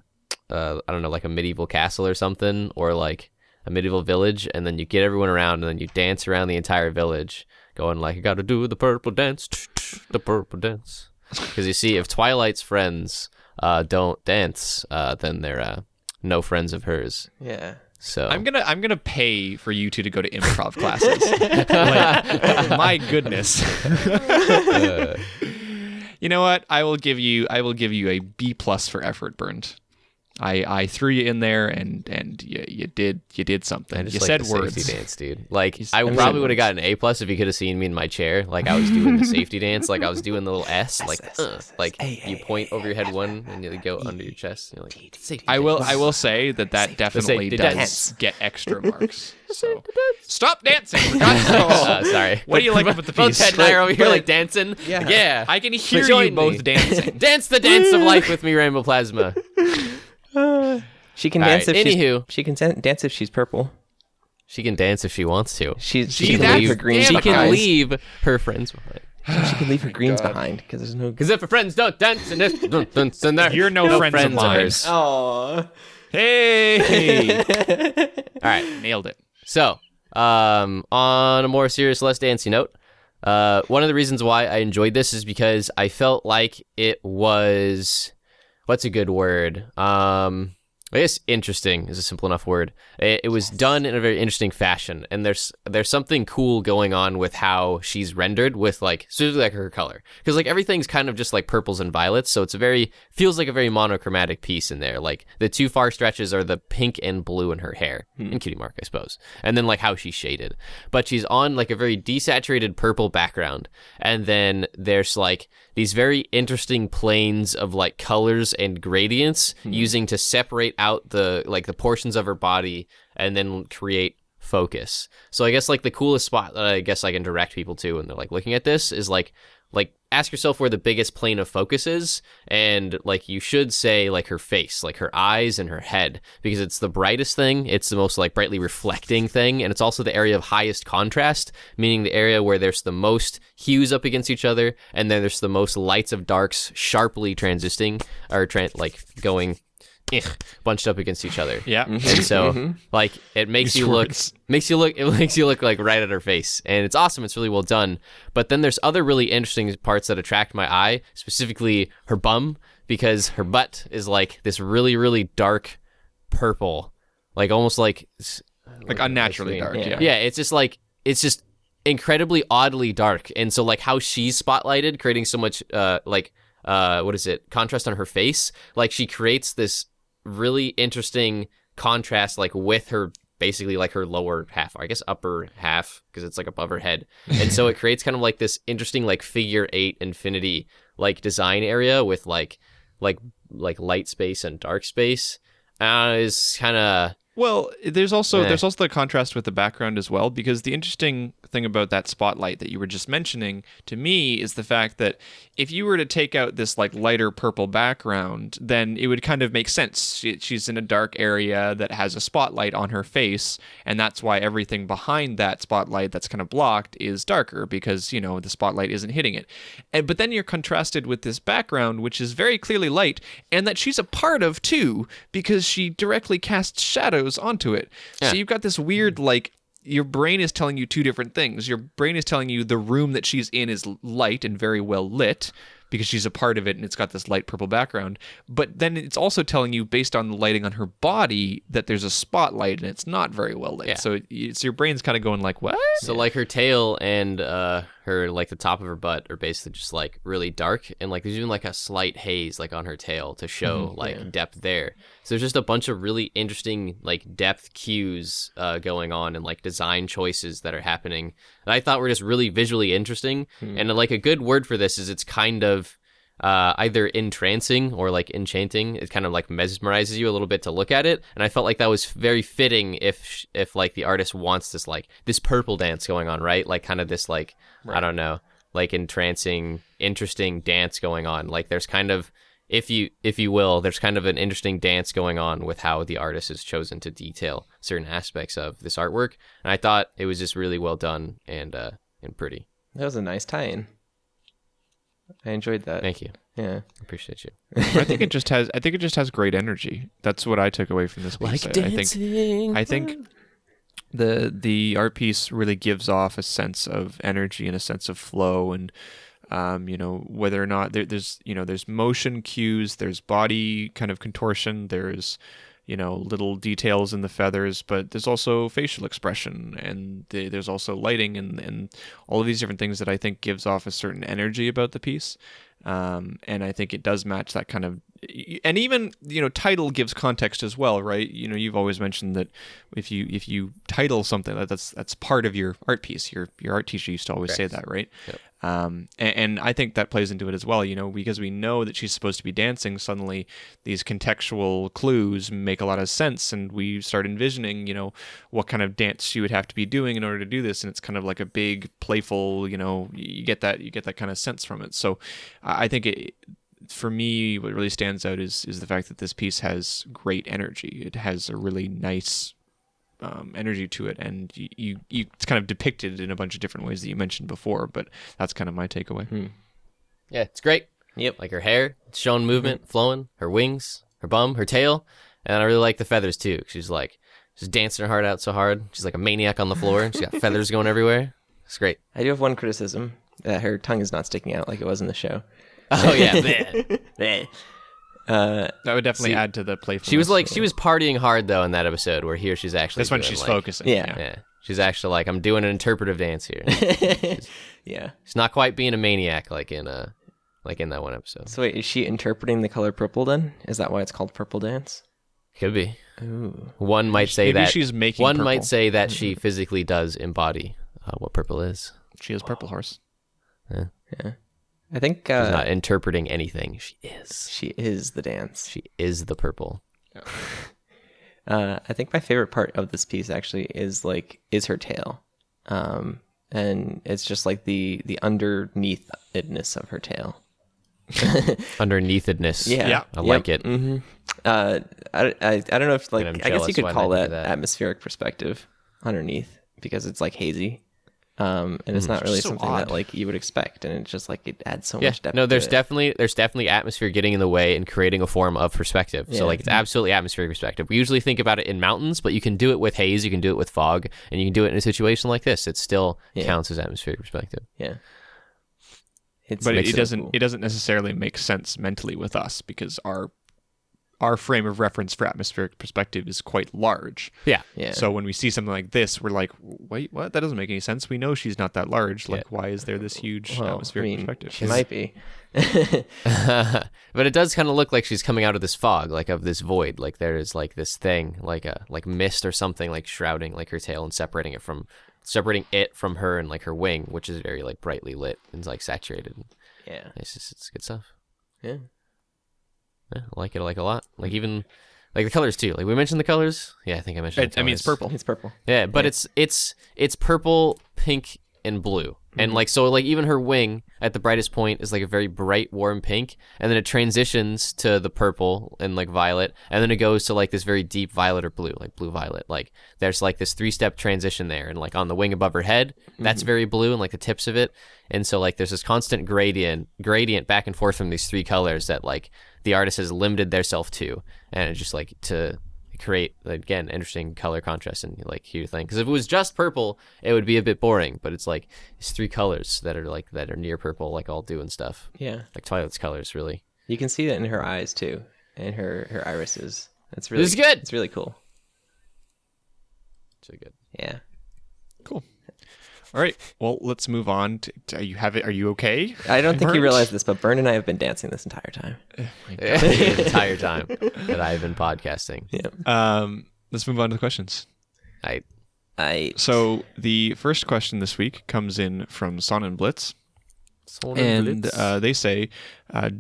don't know, like a medieval castle or something, or like a medieval village, and then you get everyone around, and then you dance around the entire village, going like, "You got to do the purple dance, the purple dance." Because you see, if Twilight's friends don't dance, then they're no friends of hers. Yeah. So I'm gonna pay for you two to go to improv classes. Like, my goodness. You know what? I will give you a B+ for effort, Burned. I threw you in there and you did something. You said words. Safety dance, dude. Like I probably would have gotten an A+ if you could have seen me in my chair. Like I was doing the safety dance. Like I was doing the little S. Like you point over your head one and you go under your chest. And you're like, safety I dance. will say that definitely does get extra marks. So stop dancing. For God's sakes. Sorry. What do you like about the piece? Both Ted and I are over here like dancing. Yeah. I can hear you both dancing. Dance the dance of life with me, Rainbow Plasma. She can dance she can dance if she's purple. She can dance if she wants to. She can leave her greens. She can leave her friends behind. She can leave her greens behind because there's no. Because if her friends don't dance and if don't dance, then you're no friends of mine. hers. Oh, hey! All right, nailed it. So, on a more serious, less dancey note, one of the reasons why I enjoyed this is because I felt like it was. What's a good word? I guess interesting is a simple enough word. It was done in a very interesting fashion, and there's something cool going on with how she's rendered with like specifically like her color, because like everything's kind of just like purples and violets, so feels like a very monochromatic piece in there. Like the two far stretches are the pink and blue in her hair, and Cutie Mark, I suppose, and then like how she's shaded, but she's on like a very desaturated purple background, and then there's like these very interesting planes of like colors and gradients using to separate out the portions of her body and then create focus. So I guess like the coolest spot that I guess I can direct people to when they're like looking at this is like like ask yourself where the biggest plane of focus is, and like you should say like her face, like her eyes and her head, because it's the brightest thing, it's the most like brightly reflecting thing, and it's also the area of highest contrast, meaning the area where there's the most hues up against each other, and then there's the most lights of darks sharply transisting or like going bunched up against each other. Yeah. And so like it makes you look like right at her face, and it's awesome. It's really well done. But then there's other really interesting parts that attract my eye, specifically her bum, because her butt is like this really, really dark purple, like almost like unnaturally dark. Yeah, it's just incredibly oddly dark. And so like how she's spotlighted, creating so much contrast on her face, like she creates this really interesting contrast like with her basically like her lower half, or I guess upper half, because it's like above her head. And so it creates kind of like this interesting like figure 8 infinity like design area with like light space and dark space. Is kind of Well, there's also the contrast with the background as well, because the interesting thing about that spotlight that you were just mentioning to me is the fact that if you were to take out this like lighter purple background, then it would kind of make sense. She's in a dark area that has a spotlight on her face, and that's why everything behind that spotlight that's kind of blocked is darker, because, you know, the spotlight isn't hitting it. But then you're contrasted with this background, which is very clearly light, and that she's a part of too, because she directly casts shadows onto it. So you've got this weird, like, your brain is telling you two different things. Your brain is telling you the room that she's in is light and very well lit because she's a part of it and it's got this light purple background. But then it's also telling you, based on the lighting on her body, that there's a spotlight and it's not very well lit. Yeah. So your brain's kind of going like, what? So like her tail and her like the top of her butt are basically just like really dark, and like there's even like a slight haze like on her tail to show depth there. So there's just a bunch of really interesting like depth cues going on, and like design choices that are happening that I thought were just really visually interesting. And like a good word for this is it's kind of either entrancing or like enchanting. It kind of like mesmerizes you a little bit to look at it, and I felt like that was very fitting if like the artist wants this purple dance going on, right? Like kind of this like I don't know, like entrancing, interesting dance going on. Like there's kind of, if you will, there's kind of an interesting dance going on with how the artist has chosen to detail certain aspects of this artwork, and I thought it was just really well done and pretty. That was a nice tie-in. I enjoyed that. Thank you. Yeah, appreciate you. I think it just has great energy. That's what I took away from this piece. Like dancing. I think the art piece really gives off a sense of energy and a sense of flow, and whether or not there's motion cues, there's body kind of contortion, there's little details in the feathers, but there's also facial expression, and there's also lighting and all of these different things that I think gives off a certain energy about the piece. And I think it does match that kind of, and even, title gives context as well, right? You've always mentioned that if you title something, that's part of your art piece. Your art teacher used to always say that, right? Yep. And I think that plays into it as well, because we know that she's supposed to be dancing. Suddenly these contextual clues make a lot of sense, and we start envisioning, what kind of dance she would have to be doing in order to do this. And it's kind of like a big, playful, you get that kind of sense from it. So I think for me, what really stands out is the fact that this piece has great energy. It has a really nice energy to it, and it's kind of depicted in a bunch of different ways that you mentioned before, but that's kind of my takeaway. Yeah, it's great. Yep. Like her hair, it's showing movement, flowing, her wings, her bum, her tail, and I really like the feathers too. She's like just dancing her heart out so hard. She's like a maniac on the floor, and she's got feathers going everywhere. It's great. I do have one criticism, that her tongue is not sticking out like it was in the show. Oh yeah. That would definitely add to the playfulness. She was partying hard though in that episode, where here she's actually this one she's focusing. Yeah. She's actually like, I'm doing an interpretive dance here. Yeah. She's not quite being a maniac like in that one episode. So wait, is she interpreting the color purple then? Is that why it's called Purple Dance? Could be. Ooh. One might say Maybe that she's making one purple. might say that she physically does embody what purple is. She is Purple Horse. Yeah. I think She's not interpreting anything. She is. she is the dance. She is the purple. I think my favorite part of this piece actually is her tail. and it's just like the underneath-itness of her tail. Underneathedness. Yeah. I like it. Mm-hmm. I don't know if like I'm I guess you jealous could why call they that do that. atmospheric perspective underneath because it's like hazy. And it's not really so something odd. that like you would expect, and it's just like it adds so Yeah, much depth. no, to there's it. definitely atmosphere getting in the way and creating a form of perspective. Yeah. So like it's absolutely atmospheric perspective. We usually think about it in mountains, but you can do it with haze, you can do it with fog, and you can do it in a situation like this. It still counts as atmospheric perspective. Yeah. But makes it doesn't cool. it doesn't necessarily make sense mentally with us because our frame of reference for atmospheric perspective is quite large. Yeah. Yeah. So when we see something like this, we're like, wait, what? That doesn't make any sense. We know she's not that large. Like, why is there this huge Well, atmospheric perspective? She might be. But it does kind of look like she's coming out of this fog, like of this void. Like there is like this thing, like a mist or something, like shrouding like her tail and separating it from her and like her wing, which is very like brightly lit and like saturated. Yeah. It's good stuff. Yeah. Yeah, I like it a lot. Like even like the colors too. Like we mentioned the colors. Yeah, I think I mentioned. I mean, it's purple. It's purple. Yeah, but it's purple, pink, and blue. And like so like even her wing at the brightest point is like a very bright warm pink, and then it transitions to the purple and like violet, and then it goes to like this very deep violet or blue, like blue violet. Like there's like this 3-step transition there, and like on the wing above her head, that's very blue and like the tips of it. And so like there's this constant gradient back and forth from these 3 colors that like the artist has limited their self to, and it's just like to create again interesting color contrast and like cute thing. Because if it was just purple, it would be a bit boring. But it's like it's 3 colors that are near purple, like all doing stuff. Yeah. Like Twilight's colors, really. You can see that in her eyes too, and her irises. It's really It's good. It's really cool. So good. Yeah. Cool. All right. Well, let's move on. Are you okay? I don't think you Burnt? realize this, but Bern and I have been dancing this entire time. The entire time that I've been podcasting. Yeah. Let's move on to the questions. I So the first question this week comes in from Sonnenblitz. And they say,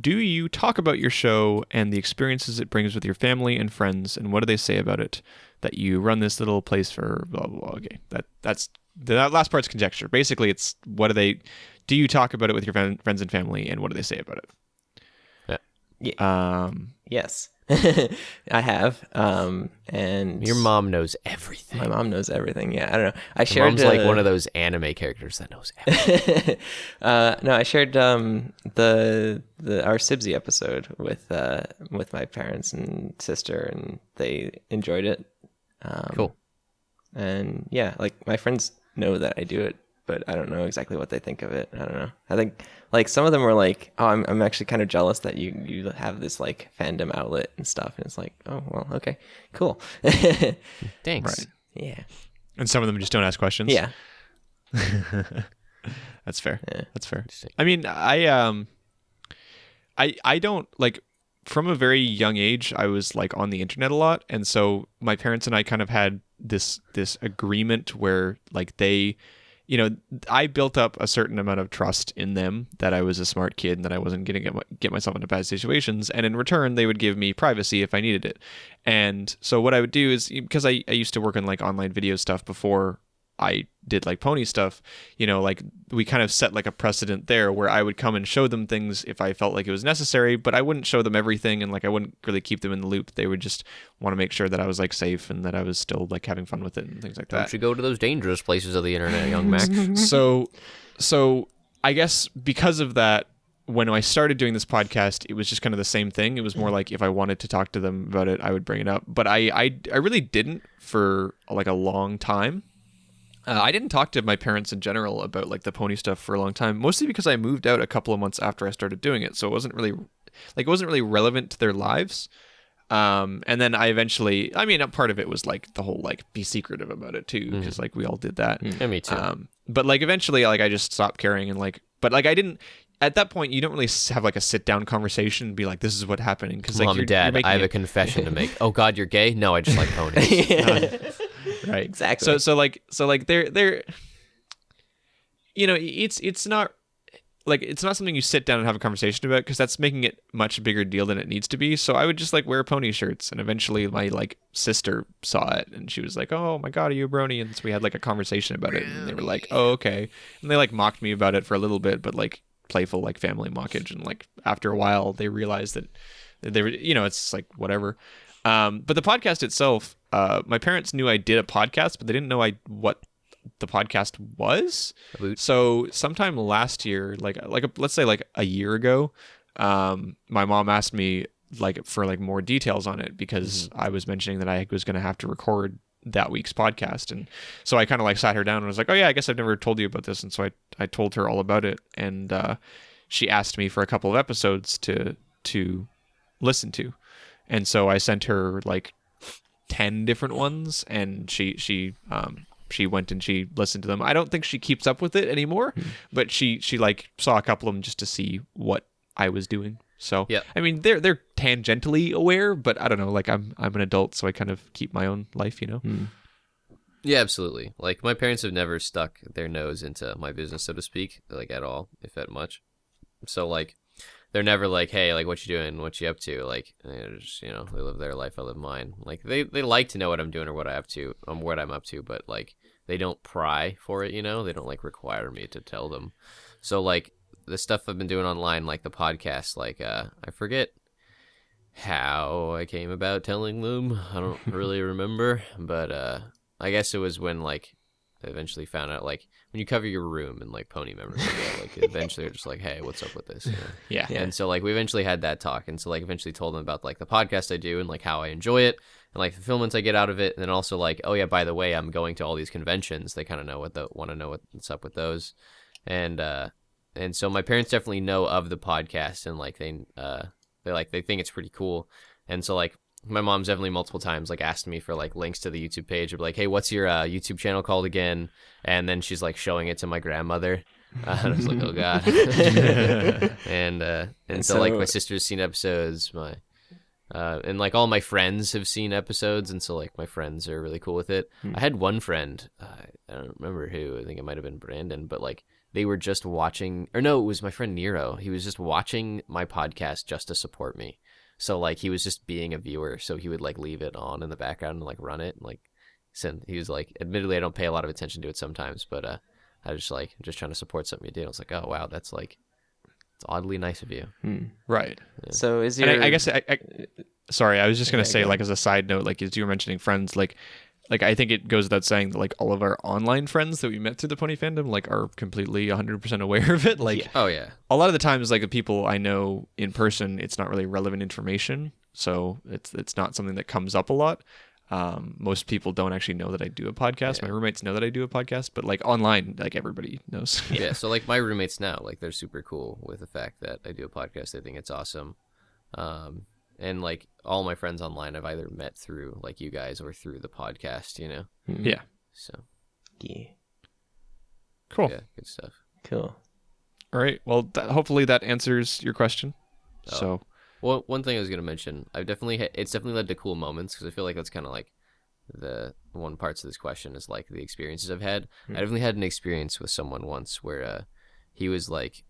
do you talk about your show and the experiences it brings with your family and friends, and what do they say about it? That you run this little place for blah, blah, blah. Okay, that last part's conjecture. Basically, it's do you talk about it with your friends and family, and what do they say about it? Yeah. Yes. I have. And your mom knows everything. my mom knows everything. Yeah. I don't know. I Your shared mom's like one of those anime characters that knows everything. no, I shared our Sibsy episode with my parents and sister, and they enjoyed it. Cool. And yeah, like my friends know that I do it, but I don't know exactly what they think of it. I don't know. I think like some of them were like, "Oh, I'm actually kind of jealous that you have this like fandom outlet and stuff." And it's like, "Oh, well, okay, cool." Thanks. Right. Yeah. And some of them just don't ask questions. Yeah. That's fair. Yeah. That's fair. I mean, I don't like from a very young age, I was like on the internet a lot. And so my parents and I kind of had this agreement where like they, I built up a certain amount of trust in them that I was a smart kid and that I wasn't going to get myself into bad situations. And in return, they would give me privacy if I needed it. And so what I would do is, because I used to work on like online video stuff before I did like pony stuff, like we kind of set like a precedent there where I would come and show them things if I felt like it was necessary, but I wouldn't show them everything, and like I wouldn't really keep them in the loop. They would just want to make sure that I was like safe and that I was still like having fun with it and things like that. Don't you go to those dangerous places of the internet, young Mac. So I guess because of that, when I started doing this podcast, it was just kind of the same thing. It was more like if I wanted to talk to them about it, I would bring it up. But I really didn't for like a long time. I didn't talk to my parents in general about like the pony stuff for a long time, mostly because I moved out a couple of months after I started doing it. So it wasn't really relevant to their lives. And then I eventually, I mean, a part of it was like the whole like be secretive about it too, because like we all did that. Yeah, me too. But like eventually, like I just stopped caring and like, but like I didn't. At that point, you don't really have like a sit down conversation and be like, "This is what happened." Because like, Mom and Dad, I have a confession to make. Oh God, you're gay? No, I just like ponies. Right, Exactly. So they're it's not like it's not something you sit down and have a conversation about, because that's making it much bigger deal than it needs to be. So I would just like wear pony shirts, and eventually my like sister saw it and she was like, "Oh my god, are you a brony?" And so we had like a conversation about it, and they were like, "Oh, okay." And they like mocked me about it for a little bit, but like playful, like family mockage. And like after a while they realized that they were, it's like whatever. But the podcast itself, my parents knew I did a podcast, but they didn't know what the podcast was. So sometime last year, let's say like a year ago, my mom asked me like for like more details on it, because I was mentioning that I was going to have to record that week's podcast. And so I kind of like sat her down and was like, "Oh yeah, I guess I've never told you about this." And so I told her all about it, and she asked me for a couple of episodes to listen to. And so I sent her like 10 different ones, and she went and she listened to them. I don't think she keeps up with it anymore, but she like saw a couple of them just to see what I was doing. So yeah, I mean they're tangentially aware, but I don't know. Like I'm an adult, so I kind of keep my own life, Yeah, absolutely. Like my parents have never stuck their nose into my business, so to speak, like at all, if that much. So like they're never like, "Hey, like what you doing? What you up to?" Like just, they live their life, I live mine. Like they like to know what I'm doing or what I'm up to, but like they don't pry for it, They don't like require me to tell them. So like the stuff I've been doing online, like the podcast, like I forget how I came about telling them. I don't really remember, but I guess it was when like I eventually found out, like when you cover your room in like pony memorabilia, like eventually they're just like, "Hey, what's up with this?" Yeah. And so like we eventually had that talk, and so like eventually told them about like the podcast I do and like how I enjoy it and like fulfillments I get out of it, and then also like, "Oh yeah, by the way, I'm going to all these conventions." They kind of want to know what's up with those, and so my parents definitely know of the podcast, and like they think it's pretty cool, and so like my mom's definitely multiple times like asked me for like links to the YouTube page, or like, "Hey, what's your YouTube channel called again?" And then she's like showing it to my grandmother. And I was like, "Oh god." and so like my sister's seen episodes, and like all my friends have seen episodes, and so like my friends are really cool with it. I had one friend, I don't remember who, I think it might have been Brandon, but like they were just watching, or no, it was my friend Nero. He was just watching my podcast just to support me. So like he was just being a viewer, so he would like leave it on in the background and like run it, and like he was like, admittedly I don't pay a lot of attention to it sometimes, but I just like just trying to support something you did. I was like, "Oh wow, that's like, it's oddly nice of you." Right. Yeah. So is your... And I guess sorry, I was just gonna say, like as a side note, like as you were mentioning friends, like I think it goes without saying that like all of our online friends that we met through the pony fandom like are completely 100% aware of it. Like Oh yeah. a lot of the times, like the people I know in person, it's not really relevant information, so it's not something that comes up a lot. Most people don't actually know that I do a podcast. My roommates know that I do a podcast, but like online, like everybody knows. Yeah. So like my roommates now, like they're super cool with the fact that I do a podcast. They think it's awesome. And like all my friends online I've either met through like you guys or through the podcast, Yeah. So Yeah. Cool. yeah, good stuff. Cool. All right. Well, hopefully that answers your question. So Well, one thing I was gonna mention, it's definitely led to cool moments, because I feel like that's kind of like the one parts of this question is like the experiences I've had. I definitely had an experience with someone once where he was like,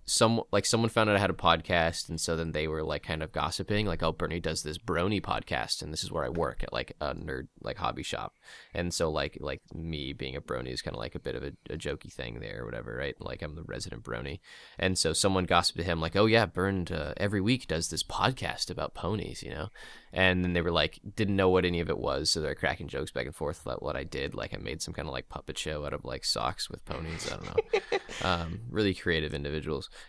someone found out I had a podcast, and so then they were like kind of gossiping, like, "Oh, Brony does this Brony podcast, and this is where I work at like a nerd like hobby shop." And so like me being a Brony is kind of like a bit of a jokey thing there or whatever, right? Like I'm the resident Brony, and so someone gossiped to him like, "Oh yeah, Burned every week does this podcast about ponies," And then they were like, didn't know what any of it was, so they're cracking jokes back and forth about what I did. Like I made some kind of like puppet show out of like socks with ponies. I don't know. Really creative individuals.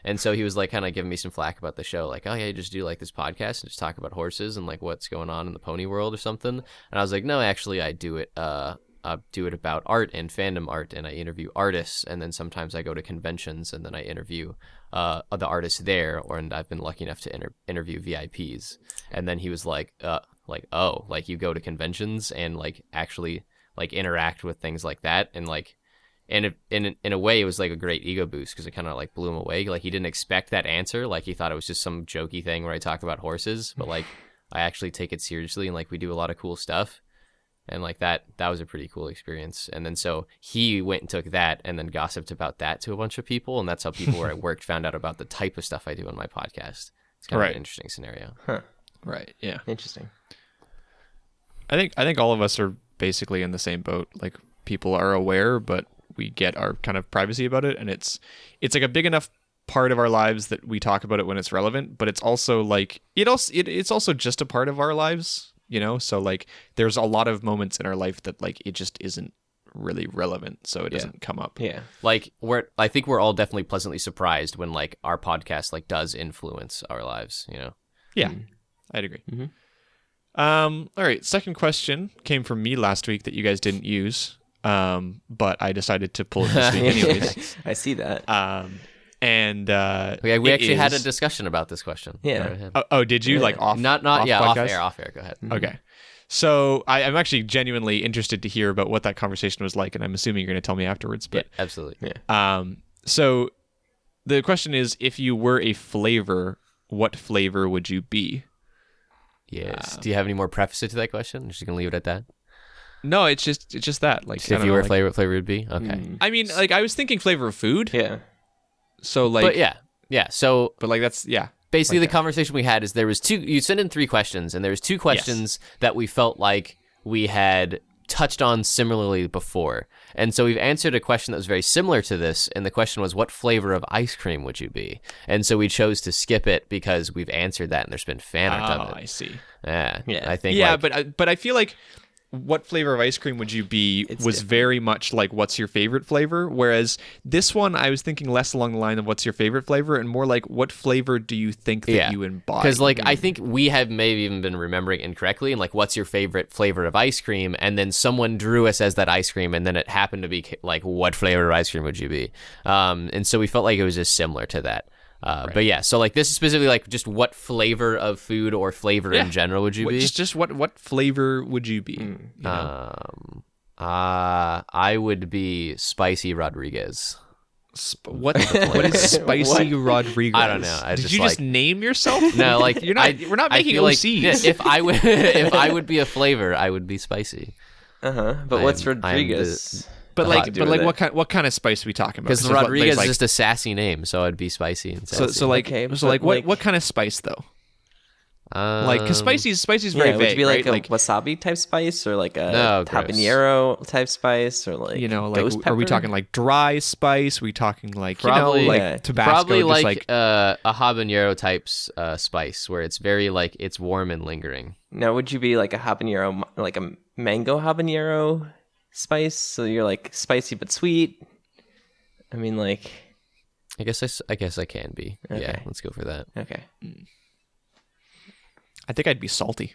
And so he was like kind of giving me some flack about the show, like, "Oh yeah, you just do like this podcast and just talk about horses and like what's going on in the pony world or something." And I was like, "No, actually I do it about art and fandom art, and I interview artists, and then sometimes I go to conventions and then I interview the artists there, and I've been lucky enough to interview VIPs." And then he was like, "Oh, like you go to conventions and like actually like interact with things like that," and like, and in a way it was like a great ego boost, because it kind of like blew him away. Like he didn't expect that answer. Like he thought it was just some jokey thing where I talk about horses, but like I actually take it seriously, and like we do a lot of cool stuff. And like that was a pretty cool experience. And then so he went and took that and then gossiped about that to a bunch of people. And that's how people where I worked found out about the type of stuff I do on my podcast. It's kind of an interesting scenario. Huh. Right. Yeah. Interesting. I think all of us are basically in the same boat. Like people are aware, but we get our kind of privacy about it. And it's like a big enough part of our lives that we talk about it when it's relevant, but it's also like it's also just a part of our lives. So like there's a lot of moments in our life that like it just isn't really relevant, so it doesn't come up. Yeah. Like I think we're all definitely pleasantly surprised when like our podcast like does influence our lives, Yeah. I'd agree. All right, second question came from me last week that you guys didn't use, but I decided to pull it this week anyways. I see that. And we actually had a discussion about this question. Yeah. Oh, did you like off? Not off podcast? Off air. Go ahead. Okay. So I'm actually genuinely interested to hear about what that conversation was like, and I'm assuming you're going to tell me afterwards. But yeah, absolutely. Yeah. So the question is, if you were a flavor, what flavor would you be? Yes. Do you have any more preface to that question? I'm just gonna leave it at that. No, it's just that. Like, if you were a flavor, what flavor would be? Okay. I mean, like I was thinking flavor of food. Yeah. So like, but yeah. So, but like that's basically like the conversation we had is there was two. You sent in 3 questions, and there was 2 questions that we felt like we had touched on similarly before, and so we've answered a question that was very similar to this. And the question was, what flavor of ice cream would you be? And so we chose to skip it because we've answered that, and there's been fan art of it. I see. Yeah. Yeah. I think. Yeah, like, but I feel like what flavor of ice cream would you be was different. very much like what's your favorite flavor, whereas this one I was thinking less along the line of what's your favorite flavor and more like what flavor do you think that you embody? Because like I think we have maybe even been remembering incorrectly, and like what's your favorite flavor of ice cream, and then someone drew us as that ice cream, and then it happened to be like what flavor of ice cream would you be? And so we felt like it was just similar to that. Right. But yeah, so like this is specifically like just what flavor of food or flavor in general would you be? Just what flavor would you be? I would be spicy Rodriguez. What is spicy Rodriguez? I don't know. Did you just name yourself? No, like you're not. We're not making like, OCs. if I would be a flavor, I would be spicy. But what's Rodriguez? But what kind of spice are we talking about? Because Rodriguez is just a sassy name, so I'd be spicy and sassy. What kind of spice though? Because spicy is very vague. Would it be like right? a wasabi type spice, or like a habanero type spice, or like ghost pepper? Are we talking like dry spice? Are we talking like probably like Tabasco? Probably just like a habanero type spice, where it's very like it's warm and lingering. Now, would you be like a habanero, like a mango habanero spice? So you're like spicy but sweet. I mean, like. I guess I can be. Okay. Yeah, let's go for that. Okay. I think I'd be salty.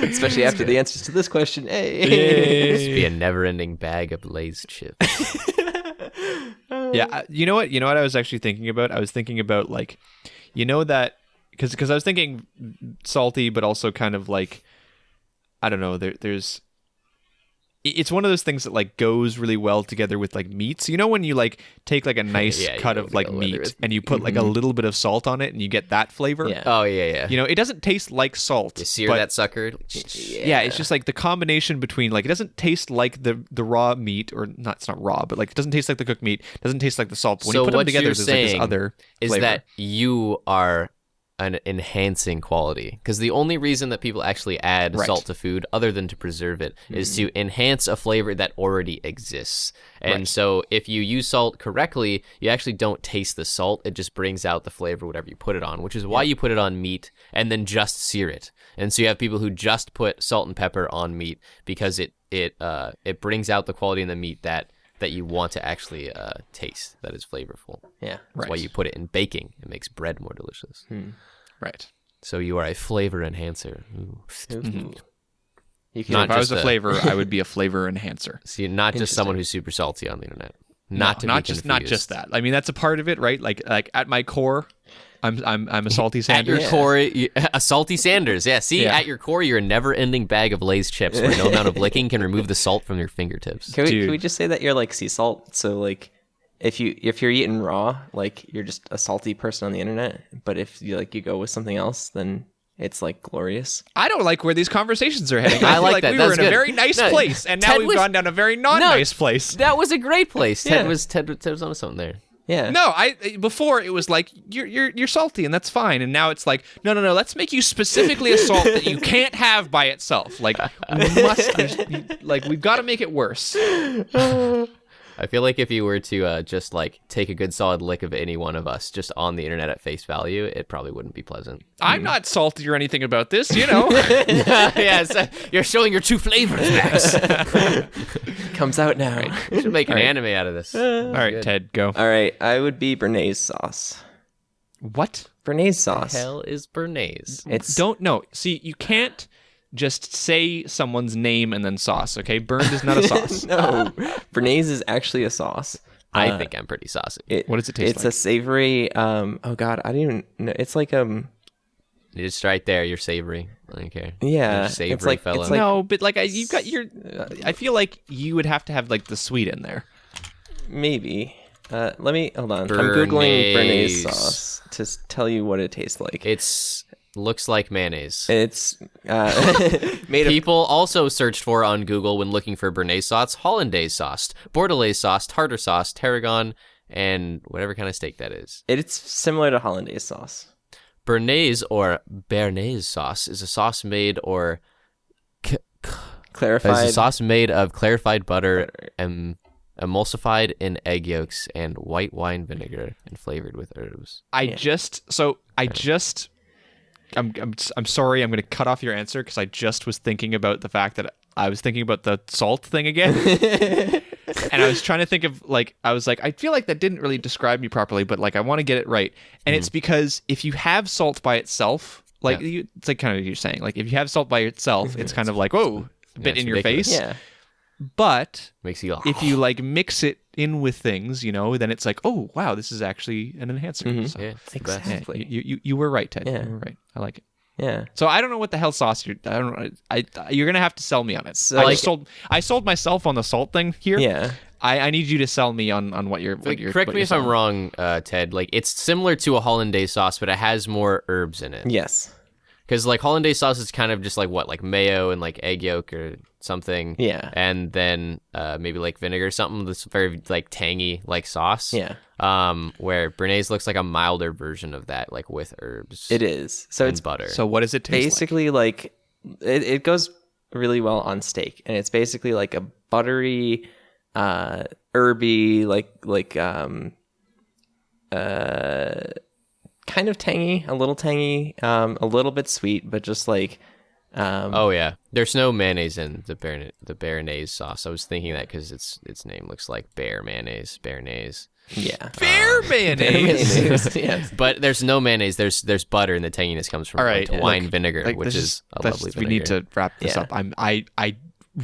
Especially after the answers to this question. Hey. Just be a never-ending bag of Lay's chips. Yeah, you know what I was actually thinking about? I was thinking about like, that because I was thinking salty, but also kind of like, I don't know. There's. It's one of those things that like goes really well together with like meats. When you like take like a nice cut of like meat and you put like a little bit of salt on it and you get that flavor. Yeah. Oh yeah. It doesn't taste like salt. You sear that sucker. Yeah, it's just like the combination between like it doesn't taste like the raw meat, or not. It's not raw, but like it doesn't taste like the cooked meat. It doesn't taste like the salt. But when you put them together, there's like this other flavor. Is that you are an enhancing quality, because the only reason that people actually add salt to food other than to preserve it is to enhance a flavor that already exists. And so if you use salt correctly, you actually don't taste the salt. It just brings out the flavor whatever you put it on, which is why you put it on meat and then just sear it. And so you have people who just put salt and pepper on meat because it brings out the quality in the meat that you want to actually taste, that is flavorful. Yeah. That's why you put it in baking. It makes bread more delicious. Right. So you are a flavor enhancer. Ooh. If I was a flavor, I would be a flavor enhancer. See, not just someone who's super salty on the internet. Not just that. I mean, that's a part of it, right? Like at my core, I'm a salty Sanders. At your core, a salty Sanders. Yeah. See, at your core, you're a never-ending bag of Lay's chips where no amount of licking can remove the salt from your fingertips. Can we just say that you're like sea salt? So like, if you're eating raw, like you're just a salty person on the internet. But if you go with something else, then It's like glorious. I don't like where these conversations are heading. I feel like that. We That's were in a good. very nice No, place, and now Ted we've was- gone down a very non-nice place. That was a great place. Yeah. Ted was on something there. Yeah. No, before it was like you're salty and that's fine, and now it's like no. Let's make you specifically a salt that you can't have by itself. Like we've got to make it worse. I feel like if you were to just like take a good solid lick of any one of us just on the internet at face value, it probably wouldn't be pleasant. I'm not salty or anything about this, you know. Yeah, you're showing your true flavors, Max. Comes out now. You should make an anime out of this. All right, Ted, go. All right, I would be Bernays sauce. What? Bernays sauce. Hell is Bernays. It's Don't know. See, you can't just say someone's name and then sauce. Okay, burned is not a sauce. no. Bernays is actually a sauce. I think I'm pretty saucy. What does it taste It's like? a savory. Oh God, I don't even know. It's like Just right there, you're savory. I don't care. Yeah, You're a it's savory like- fella. it's like- No, but like you've got your. I feel like you would have to have like the sweet in there. maybe. Let me hold on. I'm googling Bernays sauce to tell you what it tastes like. It's looks like mayonnaise. It's made of People also searched for on Google when looking for Bernays sauce, hollandaise sauce, bordelaise sauce, tartar sauce, tarragon, and whatever kind of steak that is. It's similar to hollandaise sauce. Bernays or béarnaise sauce is a sauce made or Clarified. is a sauce made of clarified butter and emulsified in egg yolks and white wine vinegar and flavored with herbs. I'm sorry. I'm going to cut off your answer because I just was thinking about the fact that I was thinking about the salt thing again. And I was trying to think of I feel like that didn't really describe me properly, but like I want to get it right. And it's because if you have salt by itself, it's like kind of you're saying, like if you have salt by itself, it's kind of like, whoa, a bit it's in your ridiculous. face. Yeah. But Makes you if you like mix it in with things, then it's like, oh wow, this is actually an enhancer. So, yeah, it's the best. yeah, Exactly. you were right, Ted. Yeah. You were right. I like it. Yeah. So I don't know what the hell sauce you're. I don't know. You're gonna have to sell me on it. So- I sold myself on the salt thing here. Yeah. I need you to sell me on what you're. Correct me if I'm wrong, Ted. Like it's similar to a hollandaise sauce, but it has more herbs in it. Yes. Because like hollandaise sauce is kind of just like what, like mayo and like egg yolk or something. Yeah. And then maybe like vinegar or something that's very like tangy like sauce. Yeah. Where Bernays looks like a milder version of that, like with herbs. It is. So and it's butter. So what does it taste basically like it goes really well on steak, and it's basically like a buttery, herby, kind of tangy, a little tangy, a little bit sweet, but just like oh yeah, there's no mayonnaise in the béarnaise sauce. I was thinking that because its name looks like bear mayonnaise, béarnaise. yeah. Bear mayonnaise. Yes. But there's no mayonnaise. There's butter, and the tanginess comes from All right, like, wine look, vinegar, Like, which this is a that's- lovely We vinegar. need to wrap this Yeah. up. I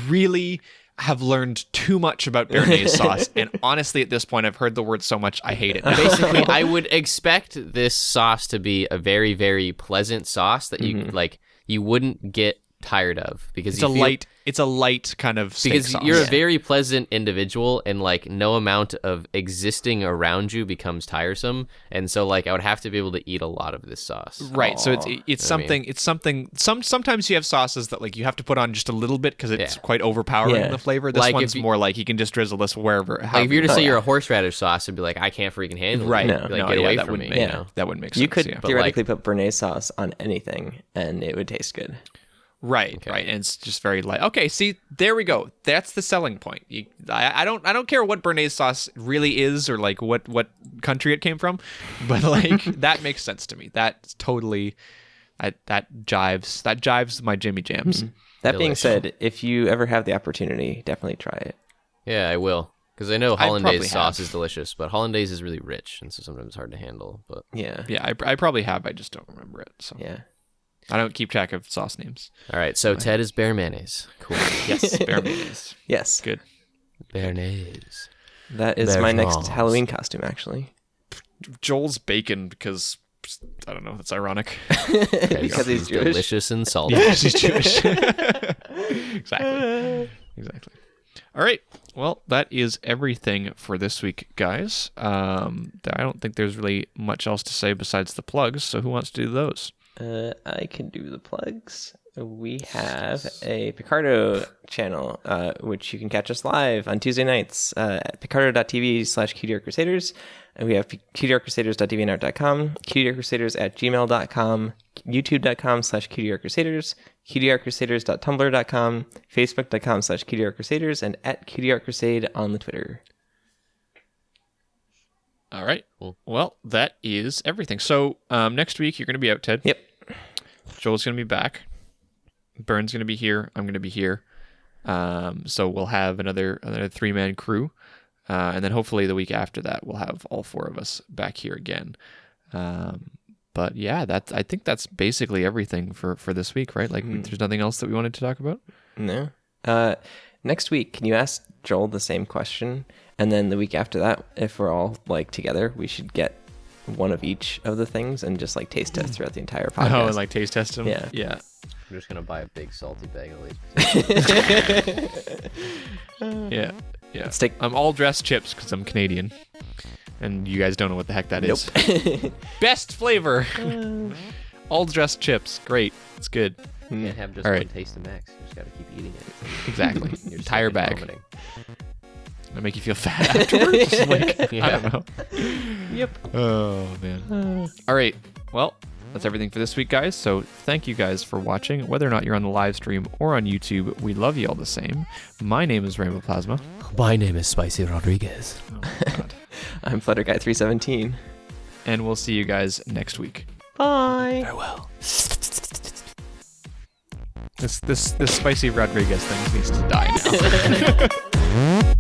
really have learned too much about béarnaise sauce, and honestly, at this point, I've heard the word so much I hate it. now. Basically, I would expect this sauce to be a very, very pleasant sauce that you like. You wouldn't get tired of because It's you a feel- light. It's a light kind of steak because sauce. you're a very pleasant individual and like no amount of existing around you becomes tiresome, and so like I would have to be able to eat a lot of this sauce. Right, so it's something. It's something. Sometimes you have sauces that like you have to put on just a little bit because it's Yeah. quite overpowering Yeah. in the flavor. This Like, one's if you- more like you can just drizzle this wherever. Like if you were to say you're a horseradish sauce, it'd be like I can't freaking handle right, it. No. Like, no, get yeah, away that from me. wouldn't make, You know? that wouldn't make sense. You could yeah. theoretically put Bernays sauce on anything, and it would taste good. Right, right, and it's just very light. Okay, see, there we go. That's the selling point. I don't care what béarnaise sauce really is or like what country it came from, but like that makes sense to me. That's totally that jives. That jives my Jimmy Jams. That being Delish. said, if you ever have the opportunity, definitely try it. Yeah, I will. Because I know probably hollandaise sauce have. is delicious, but hollandaise is really rich, and so sometimes it's hard to handle. But Yeah. Yeah, I probably have. I just don't remember it. So Yeah. I don't keep track of sauce names. all right, so Ted is bear mayonnaise. Cool. Yes, bear mayonnaise. Yes. Good. Béarnaise. That is Bear my next balls. Halloween costume, actually. Joel's bacon because I don't know. That's ironic. Because he's Jewish. delicious and salty. Yeah, she's Jewish. Exactly. All right. Well, that is everything for this week, guys. I don't think there's really much else to say besides the plugs. So who wants to do those? I can do the plugs. We have a Picardo channel, which you can catch us live on Tuesday nights at picardo.tv/Cutie Art Crusaders. And we have cutieartcrusaders.deviantart.com, cutieartcrusaders@gmail.com, youtube.com/cutieartcrusaders, cutieartcrusaders.tumblr.com, facebook.com/cutieartcrusaders, and at cutieartcrusade on the Twitter. All right. Well, that is everything. So next week, you're going to be out, Ted. Yep. Joel's going to be back. Burn's going to be here. I'm going to be here. So we'll have another 3-man crew. And then hopefully the week after that, we'll have all 4 of us back here again. But yeah, I think that's basically everything for this week, right? Like there's nothing else that we wanted to talk about? No. Next week, can you ask Joel the same question? And then the week after that, if we're all like together, we should get one of each of the things and just like taste test throughout the entire podcast. Oh, and like taste test them? Yeah. Yeah. I'm just gonna buy a big salty bag of Lay's. Yeah. Yeah. Let's take... I'm all dressed chips because I'm Canadian. And you guys don't know what the heck that is. Best flavor. All dressed chips. Great. It's good. You can't have just All one right. taste of Max. You just gotta keep eating it. Exactly. You're Entire bag. vomiting. It'll make you feel fat afterwards. Like, Yeah. I don't know. Yep. Oh, man. All right. Well, that's everything for this week, guys. So thank you guys for watching. Whether or not you're on the live stream or on YouTube, we love you all the same. My name is Rainbow Plasma. My name is Spicy Rodriguez. Oh, God. I'm Flutterguy317. And we'll see you guys next week. Bye. Farewell. This Spicy Rodriguez thing needs to die now.